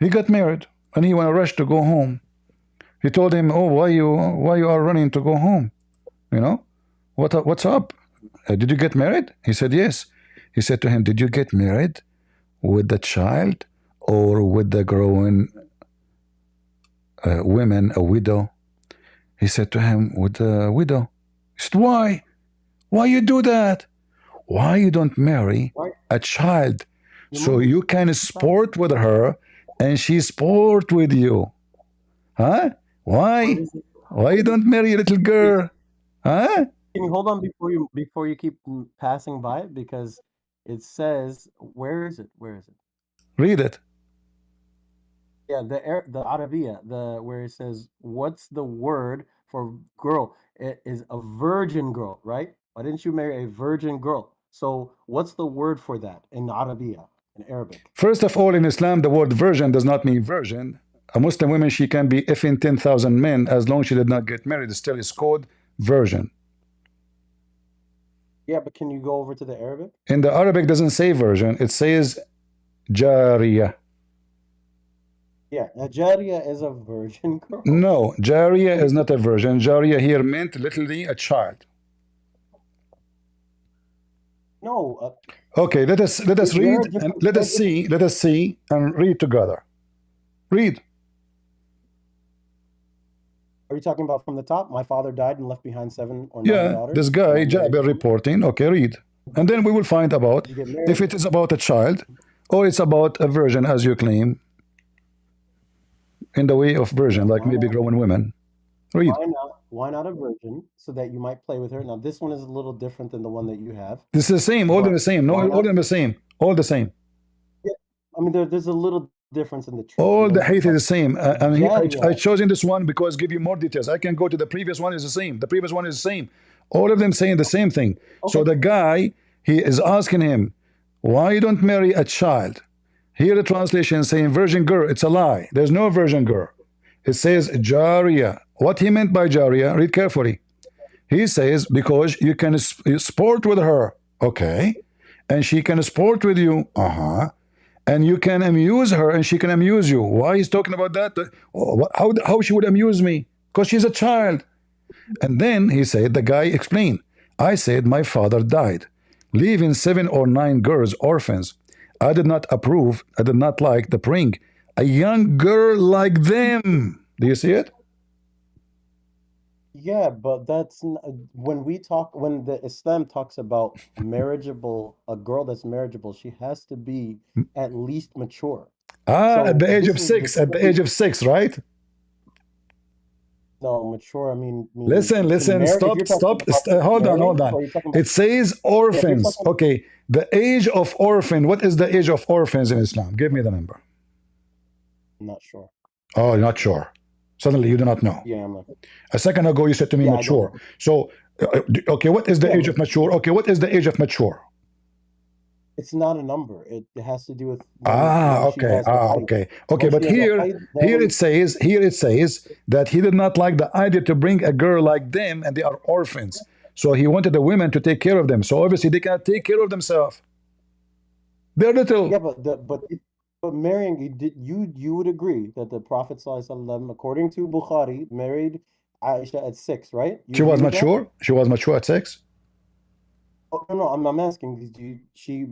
He got married, and he went to rush to go home. He told him, "Oh, why you are running to go home? You know, What's up? Did you get married? He said, yes. He said to him, did you get married with the child or with the growing women, a widow? He said to him, with the widow. He said, why? Why you do that? Why you don't marry a child so you can sport with her and she sport with you? Huh? Why? Why you don't marry a little girl? Huh? Can you hold on before you keep passing by it? Because it says, where is it? Where is it? Read it. Yeah, the Arabiya, where it says, what's the word for girl? It is a virgin girl, right? Why didn't you marry a virgin girl? So what's the word for that in Arabiya, in Arabic? First of all, in Islam, the word virgin does not mean virgin. A Muslim woman, she can be effing 10,000 men as long as she did not get married. It still is called virgin. Yeah, but can you go over to the Arabic? In the Arabic, doesn't say virgin. It says jariya. Yeah, a jariya is a virgin girl. No, jariya is not a virgin. Jariya here meant literally a child. No. Okay, let us read and let us see and read together. Read. Are you talking about from the top? My father died and left behind 7 or 9 daughters. This guy Jabir reporting. Okay, read, and then we will find about if it is about a child or it's about a virgin, as you claim, in the way of virgin, like maybe growing women. Read. Why not a virgin, so that you might play with her? Now, this one is a little different than the one that you have. This is the same, all the same. No, all the same, all the same. Yeah, I mean, there's a little difference in the truth. All the hadith is the same. And I chosen this one because give you more details. I can go to the previous one is the same. The previous one is the same. All of them saying the same thing. Okay. So the guy, he is asking him, why you don't marry a child? Here the translation saying virgin girl. It's a lie. There's no virgin girl. It says jariya. What he meant by jariya, read carefully. He says because you can sport with her. Okay. And she can sport with you. And you can amuse her and she can amuse you. Why he's talking about that? How she would amuse me? Because she's a child. And then he said, the guy explained, I said my father died, leaving 7 or 9 girls orphans. I did not approve, I did not like the bring a young girl like them. Do you see it? Yeah, but that's when the Islam talks about marriageable, a girl that's marriageable, she has to be at least mature. So at the age of 6, at the age of 6, right? No, mature, I mean listen, stop. Hold on. It says orphans. Okay, the age of orphan. What is the age of orphans in Islam? Give me the number. I'm not sure. Oh, not sure. Suddenly you do not know. Yeah, I'm not. A second ago you said to me mature. So, okay, what is the age of mature? Okay, what is the age of mature? It's not a number. It has to do with. Okay. But here it says that he did not like the idea to bring a girl like them, and they are orphans. So he wanted the women to take care of them. So obviously they cannot take care of themselves. They're little. Yeah, but marrying, you would agree that the Prophet ﷺ, according to Bukhari, married Aisha at 6, right? She was mature. She was mature at 6. Oh, no, I'm asking. He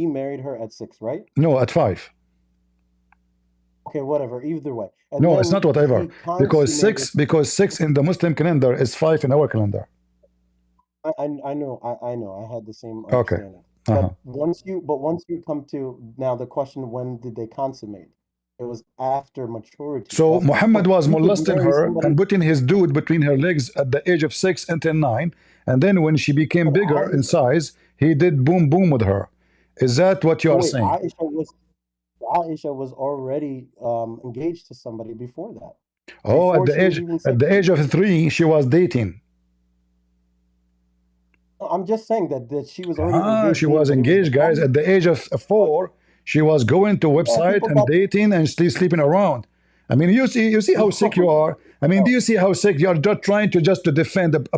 married her at 6, right? No, at 5. Okay, whatever. Either way. No, it's not whatever. Because 6 in the Muslim calendar is 5 in our calendar. I know. I had the same understanding. Okay. But once you come to now the question, when did they consummate? It was after maturity. So Muhammad was molesting her and putting his dude between her legs at the age of 6 until 9, and then when she became bigger in size, he did boom boom with her. Is that what you are saying? Aisha was already engaged to somebody before that. Oh, at the age of 3, she was dating. I'm just saying that she was already engaged. She was engaged, guys. At the age of 4, she was going to website and dating and sleeping around. I mean, you see how sick you are. I mean, do you see how sick you are? Just trying to defend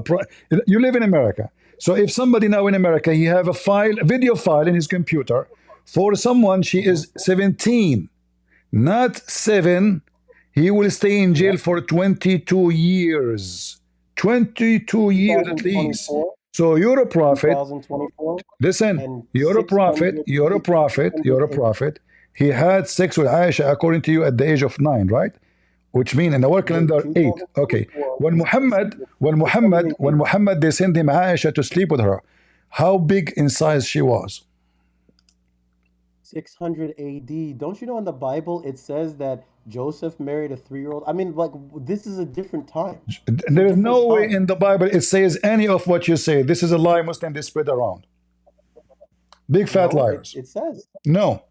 you live in America. So if somebody now in America, he have a video file in his computer for someone, she is 17, not 7, he will stay in jail for 22 years. 22 years at least. So you're a prophet. 2024 Listen, and you're a prophet. 600 You're a prophet. You're a prophet. He had sex with Aisha according to you at the age of 9, right? Which mean in our calendar 8. Okay. 2024 When Muhammad, they sent him Aisha to sleep with her. How big in size she was? 600 AD. Don't you know in the Bible it says that Joseph married a 3-year-old? I mean, like, this is a different time. It's a There is different no way time. in the Bible it says any of what you say. This is a lie Muslim they spread around. Big fat No, liars. it says No.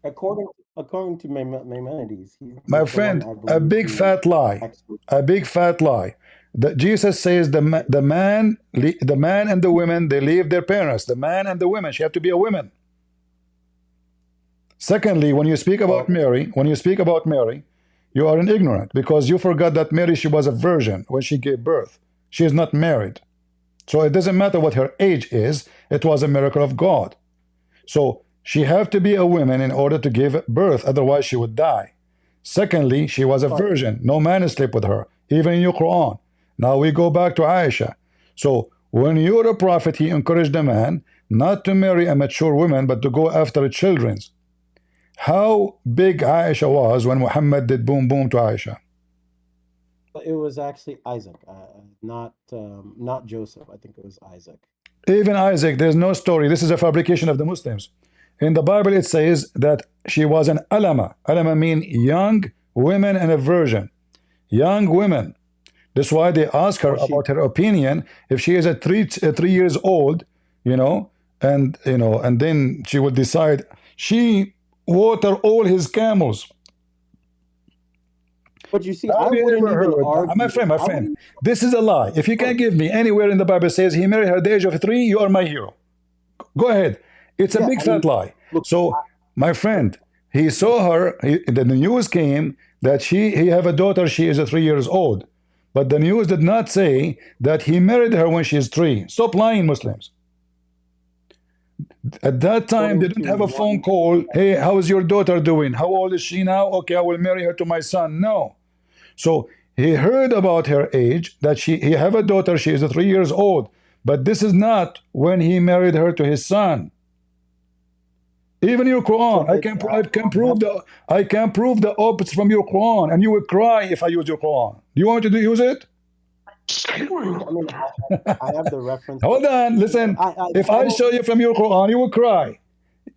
according to Maimonides, he's My the friend, one, I a believe, big who fat lie. expert. A big fat lie. That Jesus says the man and the women, they leave their parents. The man and the women, she have to be a woman. Secondly, when you speak about Mary, you are an ignorant because you forgot that Mary, she was a virgin when she gave birth. She is not married. So it doesn't matter what her age is. It was a miracle of God. So she have to be a woman in order to give birth, otherwise she would die. Secondly, she was a virgin. No man slept with her, even in your Quran. Now we go back to Aisha. So when you're a prophet, he encouraged a man not to marry a mature woman, but to go after children's. How big Aisha was when Muhammad did boom boom to Aisha? It was actually Isaac, not Joseph. I think it was Isaac. Even Isaac, there's no story. This is a fabrication of the Muslims. In the Bible, it says that she was an alama. Alama mean young women and a virgin. Young women. That's why they ask her about her opinion. If she is a 3 years old, and then she will decide. She water all his camels. But you see, I wouldn't even argue. My friend, this is a lie. If you can't give me anywhere in the Bible says he married her at the age of 3, you are my hero. Go ahead. It's a big fat lie. So, my friend, he saw her. The news came that he have a daughter. She is 3 years old, but the news did not say that he married her when she is 3. Stop lying, Muslims. At that time, they didn't have a phone call. Hey, how is your daughter doing? How old is she now? Okay, I will marry her to my son. No. So he heard about her age, that he have a daughter. She is 3 years old. But this is not when he married her to his son. Even your Quran, I can prove the opposite from your Quran, and you will cry if I use your Quran. Do you want me to use it? I mean, I have the reference. Hold on, listen. If I show you from your Quran, you will cry.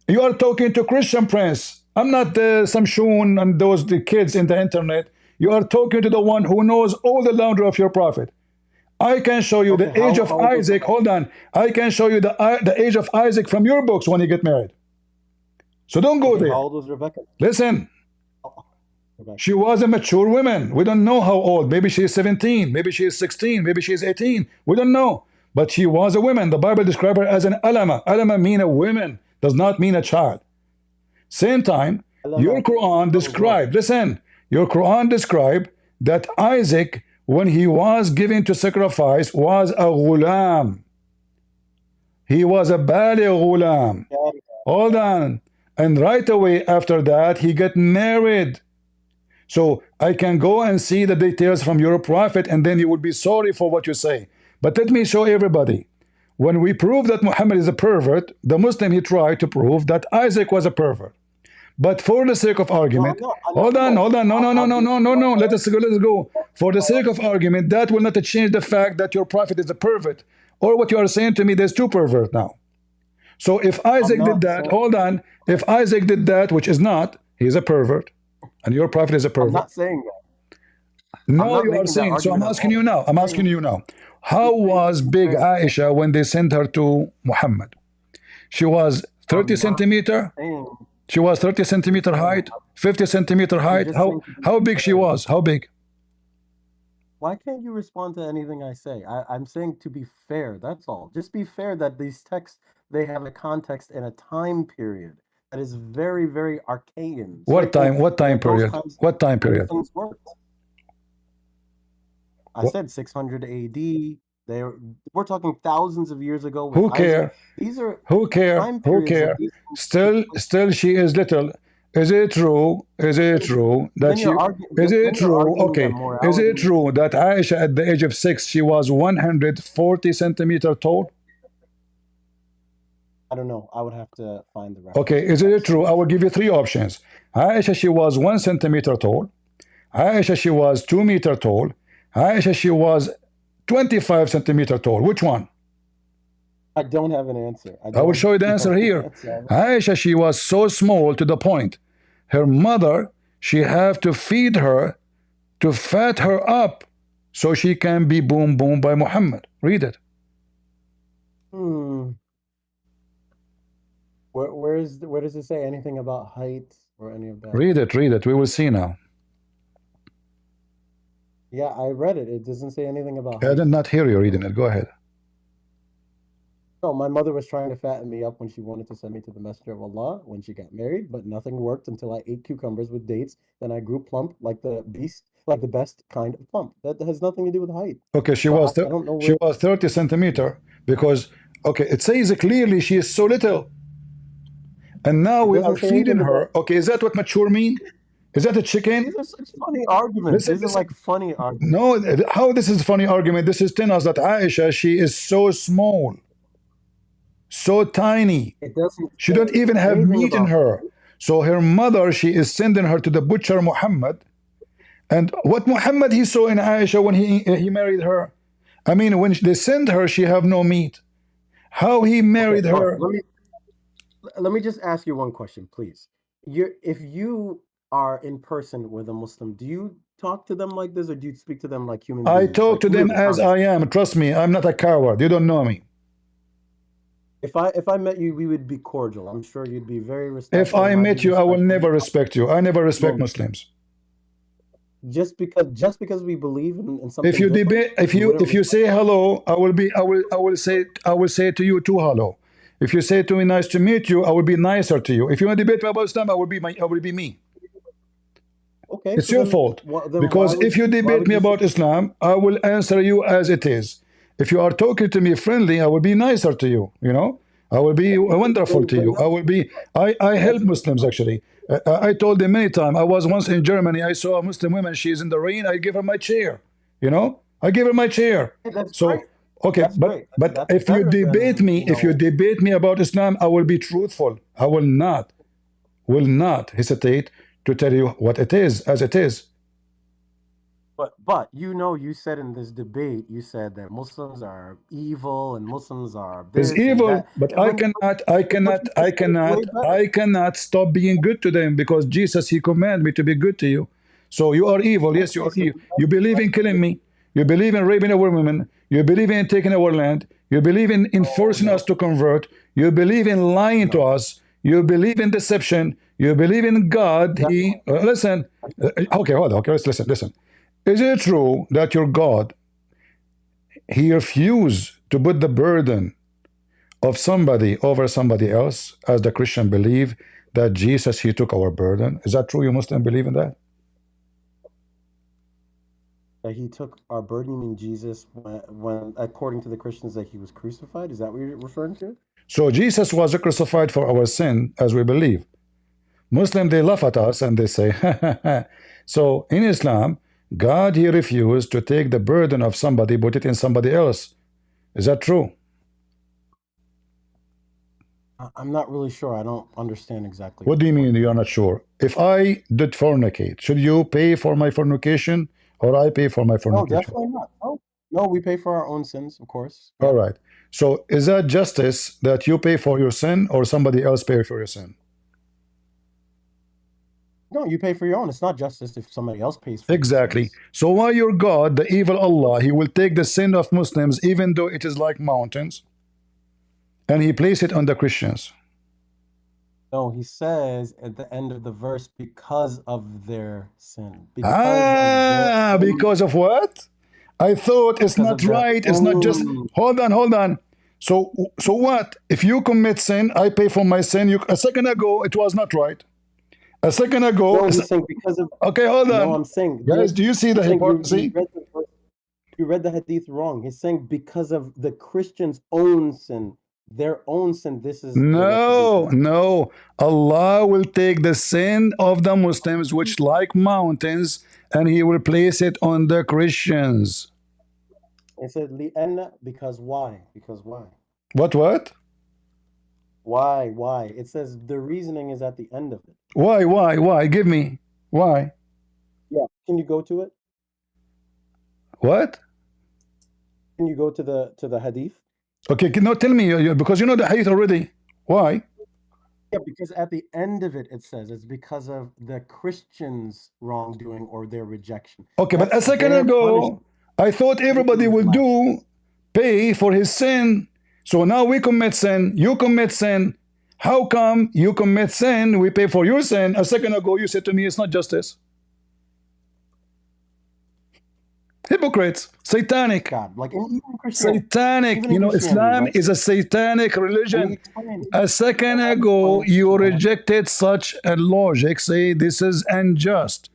You are talking to Christian Prince. I'm not some Shun and the kids in the internet. You are talking to the one who knows all the laundry of your prophet. I can show you the age of Isaac. Hold on. I can show you the age of Isaac from your books when you get married. So don't go there. How old was Rebecca? Listen. She was a mature woman. We don't know how old. Maybe she is 17. Maybe she is 16. Maybe she is 18. We don't know. But she was a woman. The Bible describes her as an alama. Alama mean a woman. Does not mean a child. Same time, your Quran described, listen, your Quran described that Isaac, when he was given to sacrifice, was a ghulam. He was a baligh ghulam. Hold on. And right away after that, he got married. So I can go and see the details from your prophet, and then you will be sorry for what you say. But let me show everybody. When we prove that Muhammad is a pervert, the Muslim, he tried to prove that Isaac was a pervert. But for the sake of argument, hold on. No. Let us go. For the sake of argument, that will not change the fact that your prophet is a pervert. Or what you are saying to me, there's 2 perverts now. So if Isaac did that, hold on. If Isaac did that, which is not, he's a pervert. And your prophet is a pervert. I'm not saying that. No, you are saying. So I'm asking you now. How was big Aisha when they sent her to Muhammad? She was 30 centimeter. She was 30 centimeter height, 50 centimeter height. How big she was? How big? Why can't you respond to anything I say? I'm saying to be fair. That's all. Just be fair that these texts, they have a context and a time period that is very, very arcane. What time period? What time period? I said 600 AD. We're talking thousands of years ago. Who care? These are who care? Still, she is little. Is it true? Is it true that she? Is it true? Okay. Is it true that Aisha at the age of 6 she was 140 centimeter tall? I don't know. I would have to find the reference. Okay, is it true? I will give you three options. Aisha, she was 1 centimeter tall. Aisha, she was 2 meter tall. Aisha, she was 25 centimeter tall. Which one? I don't have an answer. I will show you the answer here. Aisha, she was so small to the point. Her mother, she have to feed her to fat her up so she can be boom boom by Muhammad. Read it. Where does it say anything about height or any of that? Read it, read it. We will see now. Yeah, I read it. It doesn't say anything about I height. did not hear you reading it. Go ahead. No, my mother was trying to fatten me up when she wanted to send me to the Messenger of Allah when she got married, but nothing worked until I ate cucumbers with dates. Then I grew plump like the beast, like the best kind of plump. That has nothing to do with height. Okay, she was 30 centimeter because okay, it says clearly she is so little, and now we are feeding her. Okay, is that what mature mean? Is that a chicken? These are such funny arguments. These are like funny arguments. No, how this is a funny argument? This is telling us that Aisha, she is so small, so tiny. She don't even have meat in her. So her mother, she is sending her to the butcher Muhammad. And what Muhammad he saw in Aisha when he married her? I mean, when they send her, she have no meat. How he married her? Let me just ask you one question, please. If you are in person with a Muslim, do you talk to them like this, or do you speak to them like human beings? I talk to them as I am. Trust me, I'm not a coward. You don't know me. If I met you, we would be cordial. I'm sure you'd be very respectful. If I met you, I will never respect you. I never respect Muslims. Just because we believe in something. If you debate, if you say hello, I will say to you too hello. If you say to me nice to meet you, I will be nicer to you. If you want to debate about Islam, I will be me. Okay, it's your fault. Because if you debate me about Islam, I will answer you as it is. If you are talking to me friendly, I will be nicer to you. You know, I will be wonderful to you. I help Muslims actually. I told them many times. I was once in Germany. I saw a Muslim woman. She is in the rain. I give her my chair. You know, I give her my chair. So okay, but if you debate me, if you debate me about Islam, I will be truthful. I will not hesitate to tell you what it is as it is. But you said in this debate, you said that Muslims are evil and Muslims are this is evil, and that. But I cannot stop being good to them because Jesus, he commanded me to be good to you. So you are evil. Yes, you are evil. You believe in killing me. You believe in raping our women. You believe in taking our land. You believe in forcing us to convert. You believe in lying to us. You believe in deception. You believe in God. Listen. Okay, hold on. Okay, let's listen. Is it true that your God, he refused to put the burden of somebody over somebody else, as the Christian believe that Jesus, he took our burden? Is that true? You Muslim believe in that? That he took our burden, you mean Jesus, when according to the Christians, that he was crucified? Is that what you're referring to? So Jesus was crucified for our sin, as we believe. Muslim, they laugh at us and they say, so in Islam, God, he refused to take the burden of somebody, put it in somebody else. Is that true? I'm not really sure. I don't understand exactly. What do you mean you're not sure? If I did fornicate, should you pay for my fornication or I pay for my fornication? No, definitely not. No, we pay for our own sins, of course. All right. So is that justice that you pay for your sin or somebody else pay for your sin? No, you pay for your own. It's not justice if somebody else pays for exactly. So why your God, the evil Allah, he will take the sin of Muslims even though it is like mountains and he place it on the Christians? No, he says at the end of the verse, because of their sin. Because of what? I thought it's not right. It's not just. Hold on. So what? If you commit sin, I pay for my sin. A second ago, it was not right. A second ago. No, he's saying because of. Okay, hold on. No, I'm saying. Guys, do you see the hypocrisy? You read the hadith wrong. He's saying because of the Christians' own sin. Their own sin. This is no. Allah will take the sin of the Muslims, which like mountains, and he will place it on the Christians. It said li'anna, because why? Because why? What? Why? It says the reasoning is at the end of it. Why? Give me. Why? Yeah. Can you go to it? What? Can you go to the hadith? Okay, no, tell me, because you know the hadith already. Why? Yeah, because at the end of it, it says it's because of the Christians' wrongdoing or their rejection. Okay, but a That's second their punishment. ago, I thought everybody would pay for his sin. So now we commit sin, you commit sin. How come you commit sin, we pay for your sin? A second ago, you said to me, it's not justice. Hypocrites, satanic. God, like even Christianity. Satanic. Even You in know, Christianity, Islam right? is a satanic Let me religion. explain. A second ago, you rejected such a logic, say this is unjust.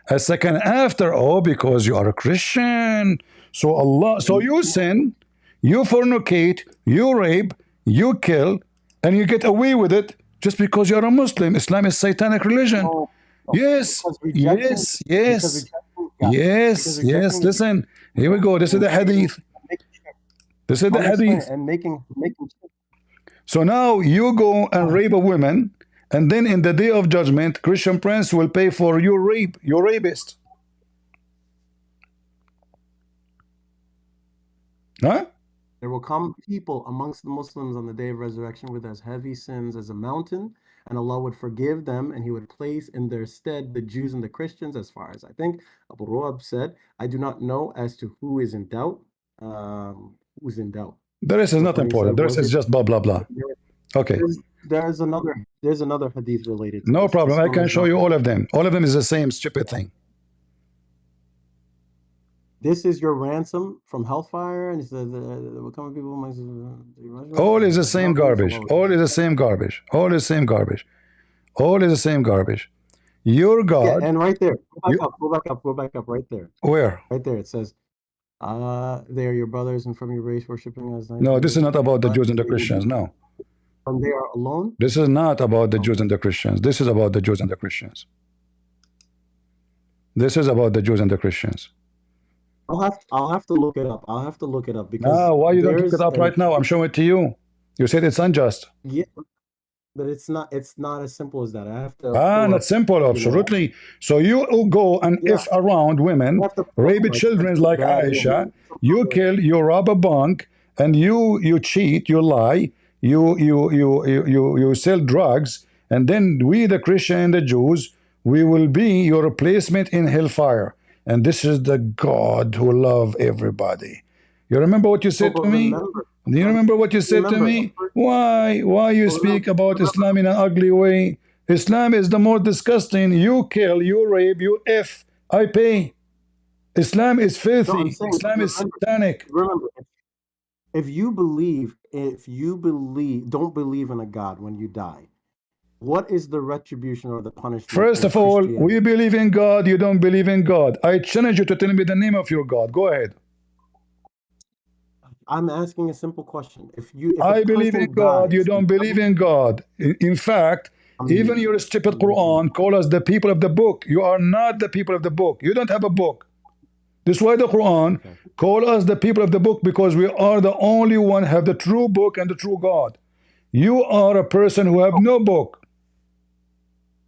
A second after, oh, because you are a Christian. So Allah, so you sin, you fornicate, you rape, you kill, and you get away with it just because you're a Muslim. Islam is satanic religion. No, Yes, because rejecting, yes, because yes, rejecting God, yes, because yes. rejecting Listen, here we go. This is the hadith. This is the Let me explain hadith. it, and making So now you go and rape a woman, and then in the day of judgment, Christian prince will pay for your rape, your rapist. Huh? there will come people amongst the Muslims on the day of resurrection with as heavy sins as a mountain, and Allah would forgive them, and He would place in their stead the Jews and the Christians. As far as I think, Abu Ruab said, I do not know as to who is in doubt. Who's in doubt? The rest is Which not one he important. said, The rest was is it? just blah blah blah. Okay, There's another hadith related to no this. problem. This I one can is show not- you all of them. All of them is the same stupid thing. This is your ransom from hellfire, and it says there will come people amongst the All is the same garbage. All is the same garbage. All is the same garbage. All is the same garbage. Your Yeah, God. and right there, You- go back up, right there. Where? Right there, it says, they are your brothers and from your race worshiping as No, this is not about the Jews and the Christians. No, From they are alone. this is not about the Jews and the Christians. This is about the Jews and the Christians. This is about the Jews and the Christians. I'll have to look it up. I'll have to look it up because Ah, why you don't look there's it up a- right now? I'm showing it to you. You said it's unjust. Yeah, but it's not as simple as that. I have to Ah, pull not up, simple, absolutely. So you go and Yeah. if around women, I have to pull rape up, children that's like bad. Aisha, you kill, you rob a bank, and you cheat, you lie, you sell drugs, and then we, the Christian and the Jews, we will be your replacement in hellfire. And this is the God who love everybody. You remember what you said But to me? remember- Do you remember what you said to remember- me? Why you speak about Islam in an ugly way? Islam is the more disgusting. You kill, you rape, you F. I pay. Islam is filthy. No, I'm saying, Islam is remember- satanic. Remember, if you don't believe in a God when you die, what is the retribution or the punishment? First in of all, Christianity? we believe in God. You don't believe in God. I challenge you to tell me the name of your God. Go ahead. I'm asking a simple question. If I a believe person in God. You dies, don't believe in God. In fact, even your stupid Quran call us the people of the book. You are not the people of the book. You don't have a book. This is why the Quran call us the people of the book, because we are the only one have the true book and the true God. You are a person who have no book.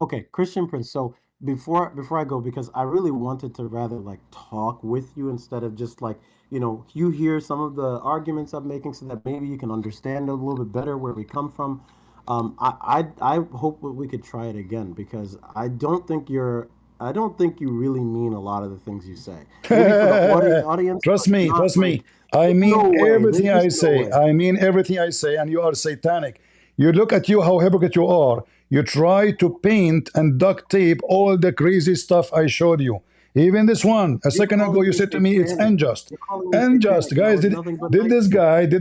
Okay, Christian Prince. So before I go, because I really wanted to rather like talk with you instead of just like, you hear some of the arguments I'm making so that maybe you can understand a little bit better where we come from. I hope that we could try it again, because I don't think you really mean a lot of the things you say. Maybe for the audience, Trust but me, not trust me. like- I mean no way. everything I There's no say. way. I mean everything I say, and you are satanic. You look at you, how hypocrite you are. You try to paint and duct tape all the crazy stuff I showed you. Even this one, a second ago, you said to me it's unjust. Unjust, guys. Did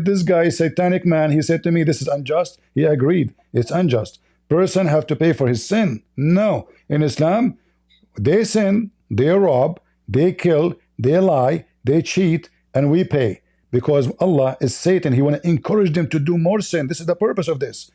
this guy, satanic man, he said to me, this is unjust. He agreed. It's unjust. Person have to pay for his sin. No. In Islam, they sin, they rob, they kill, they lie, they cheat, and we pay. Because Allah is Satan. He want to encourage them to do more sin. This is the purpose of this.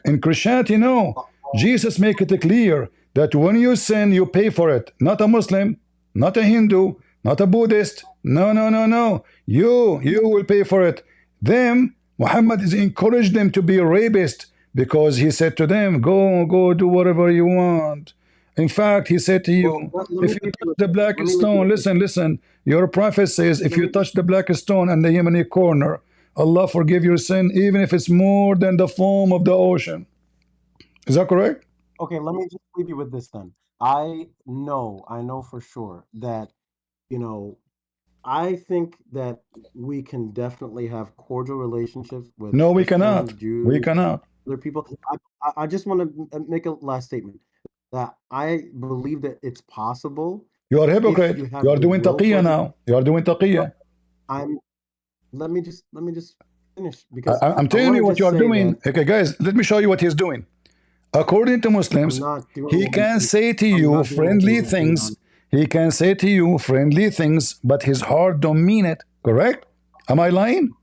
In Christianity, no. Jesus make it clear that when you sin, you pay for it. Not a Muslim, not a Hindu, not a Buddhist. No, no, no, no. You will pay for it. Them, Muhammad is encouraged them to be rapists because he said to them, go do whatever you want. In fact, he said to you, Well, let if me you leave you touch with the this. black Let me leave you stone, with this. listen, your prophet says, if Let you me, touch the black stone and the Yemeni corner, Allah forgive your sin, even if it's more than the foam of the ocean. Is that correct? okay, let me just leave you with this then. I know for sure that, you know, I think that we can definitely have cordial relationships with No, we Christians, cannot. We Jews, cannot. other people. I just want to make a last statement that I believe that it's possible You are a if hypocrite. you You have are doing goodwill taqiyya towards it. now. You are doing No, taqiyya. I'm let me just finish because I'm I telling want to you what you just are say doing. that Okay, guys, let me show you what he's doing. According to I'm Muslims, not doing he can anything. say to I'm you not doing friendly anything illegal. things. He can say to you friendly things, but his heart don't mean it. Correct? Am I lying?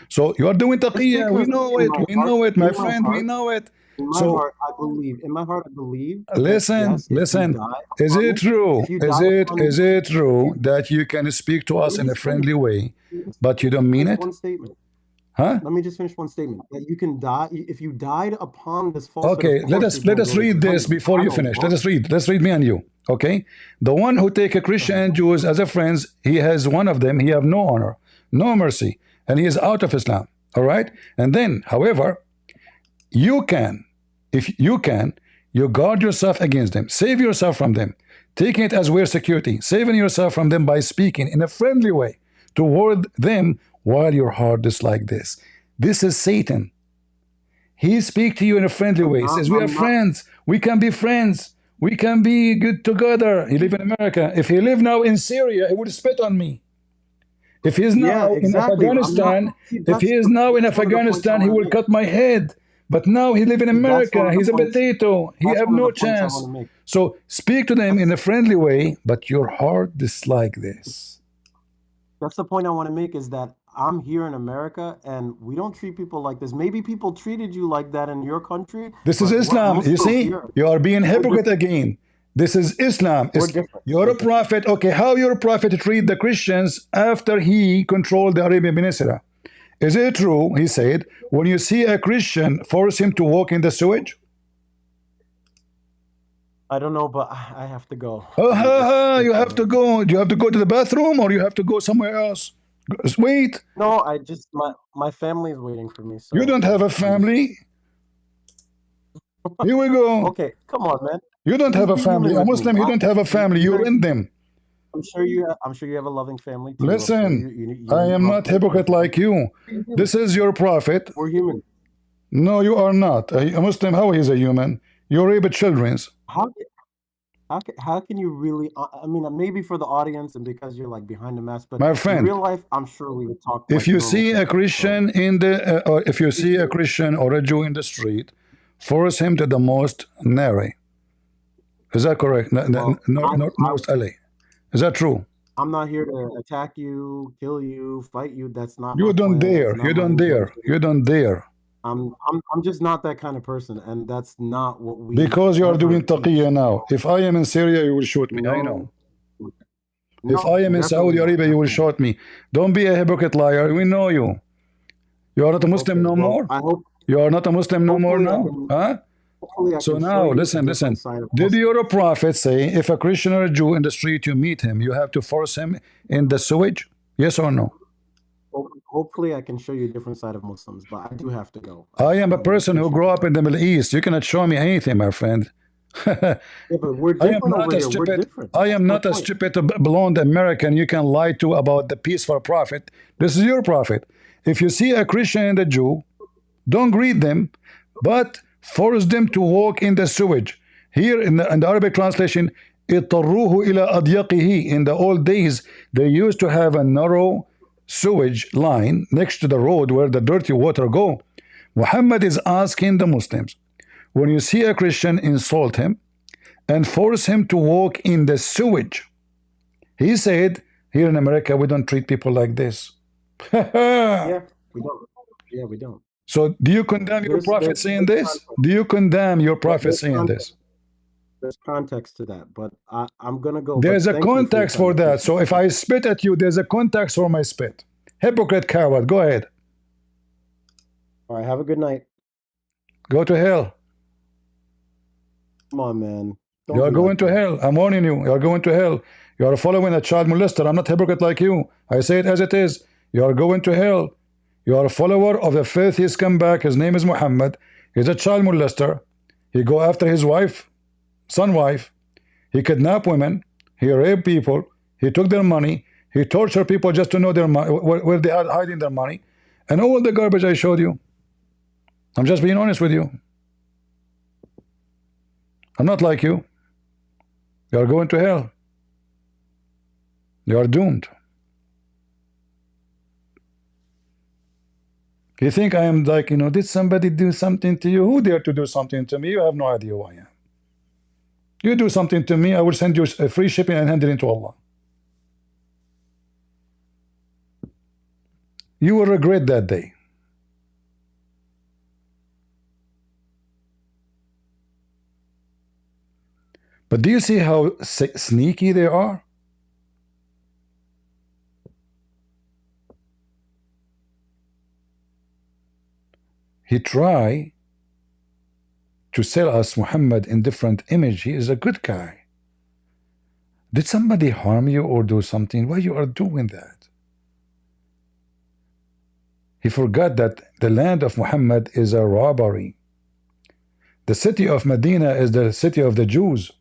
So you are doing Just taqiyya. We because know in it. my We heart, know it, my friend. We know it. So I believe, in my heart, I believe that listen, yes, if you listen. die Is upon it it, true? if you Is die it upon, is it true that you can speak to let us me in a just finish. friendly way, but Let you me just don't mean finish it? one statement. Huh? Let me just finish one statement. That you can die if you died upon this falsehood. Of Okay, let course, us you're let going to us go to read this Jahannam. before I you know finish. Let why. us read. Let's read me and you. Okay, the one who take a Go Christian ahead. and Jews as a friends, he has one of them. He have no honor, no mercy, and he is out of Islam. All right, and then, however, you can, if you can, you guard yourself against them, save yourself from them, taking it as we're security, saving yourself from them by speaking in a friendly way toward them while your heart is like this. This is Satan. He speaks to you in a friendly way. He says, we are I'm not. friends. We can be friends. We can be good together. He live in America. If he live now in Syria, he would spit on me. If he is Yeah, now in exactly. I'm not. Afghanistan, See, if he is now in that's one of the points I Afghanistan, he want to will make. cut my head. But now he live in See, that's one America. of the He's a points. potato. He That's have one of no the points I want chance. to make. So speak to them in a That's friendly way, but your heart dislike this. that's the point I want to make is that I'm here in America and we don't treat people like this. Maybe people treated you like that in your country, This is but we're Islam. You Muslims see, here. you are being We're hypocrite different. again. This is Islam. We're different. You're We're a different. prophet. Okay, how your prophet treat the Christians after he controlled the Arabian Peninsula? Is it true, he said, when you see a Christian, force him to walk in the sewage? I don't know, but I have to go. You have to go. Do you have to go to the bathroom or you have to go somewhere else? Wait, No, I just my family is waiting for me, you so don't have a I'm just family? Here we go. okay. Come on, man. You don't have Just a be human family. A with me. Muslim, you don't have a family. You You're, rent them. I'm sure you have a loving family too. I'm sure Listen, you I am love not them. hypocrite like you. Be human. This is your prophet. We're human. No, you are not. A Muslim, how is a human? You rape children's. How how can you really? I mean, maybe for the audience and because you're like behind the mask, but My in friend, real life, I'm sure we would talk if like you normal see a people. Christian in the, or if you see a Christian or a Jew in the street, force him to the most nary. Is that correct? Well, North LA. Is that true? I'm not here to attack you, kill you, fight you. That's not You my don't plan. That's dare. not You my don't dare. intention. You don't dare. I'm just not that kind of person, and that's not what we Because you are ever doing teach. taqiyya now. If I am in Syria, you will shoot me. I know. No, If no, I am in definitely Saudi not. Arabia, you will Definitely not. shoot me. Don't be a hypocrite liar. We know you. You are not a Muslim Okay, no well, more? You are not a Muslim no more now? Huh? hopefully I So can show now, you a listen, different listen. side of Did Muslims. your prophet say if a Christian or a Jew in the street you meet him, you have to force him in the sewage? Yes or no? Hopefully I can show you a different side of Muslims, but I do have to go. I am a I person who appreciate grew that. up in the Middle East. You cannot show me anything, my friend. Yeah, but we're I am different not over a here. We're stupid. different. I That's am my not a point. stupid blonde American you can lie to about the peaceful prophet. This is your prophet. If you see a Christian and a Jew, don't greet them, but force them to walk in the sewage. Here in the Arabic translation, اضطروه إلى أضيقه. In the old days, they used to have a narrow sewage line next to the road where the dirty water go. Muhammad is asking the Muslims, when you see a Christian, insult him and force him to walk in the sewage. He said, here in America, we don't treat people like this. Yeah, we don't. Yeah, we don't. So do you condemn your prophet saying this? Do you condemn your prophet saying this? There's context to that, but I'm gonna go. There's But a thank you for your context time. for that. So if I spit at you, there's a context for my spit. Hypocrite coward, go ahead. All right, have a good night. Go to hell. Come on, man. You Don't are be going like to that. hell. I'm warning you. You are going to hell. You are following a child molester. I'm not hypocrite like you. I say it as it is. You are going to hell. You are a follower of a filthy scumbag. His name is Muhammad. He's a child molester. He go after his wife, son wife. He kidnapped women. He raped people. He took their money. He tortured people just to know their money, where they are hiding their money. And all the garbage I showed you. I'm just being honest with you. I'm not like you. You are going to hell. You are doomed. You think I am like, did somebody do something to you? Who dared to do something to me? You have no idea who I am. You do something to me, I will send you a free shipping and hand it into Allah. You will regret that day. But do you see how sneaky they are? He tried to sell us Muhammad in different image. He is a good guy. Did somebody harm you or do something? Why you are doing that? He forgot that the land of Muhammad is a robbery. The city of Medina is the city of the Jews.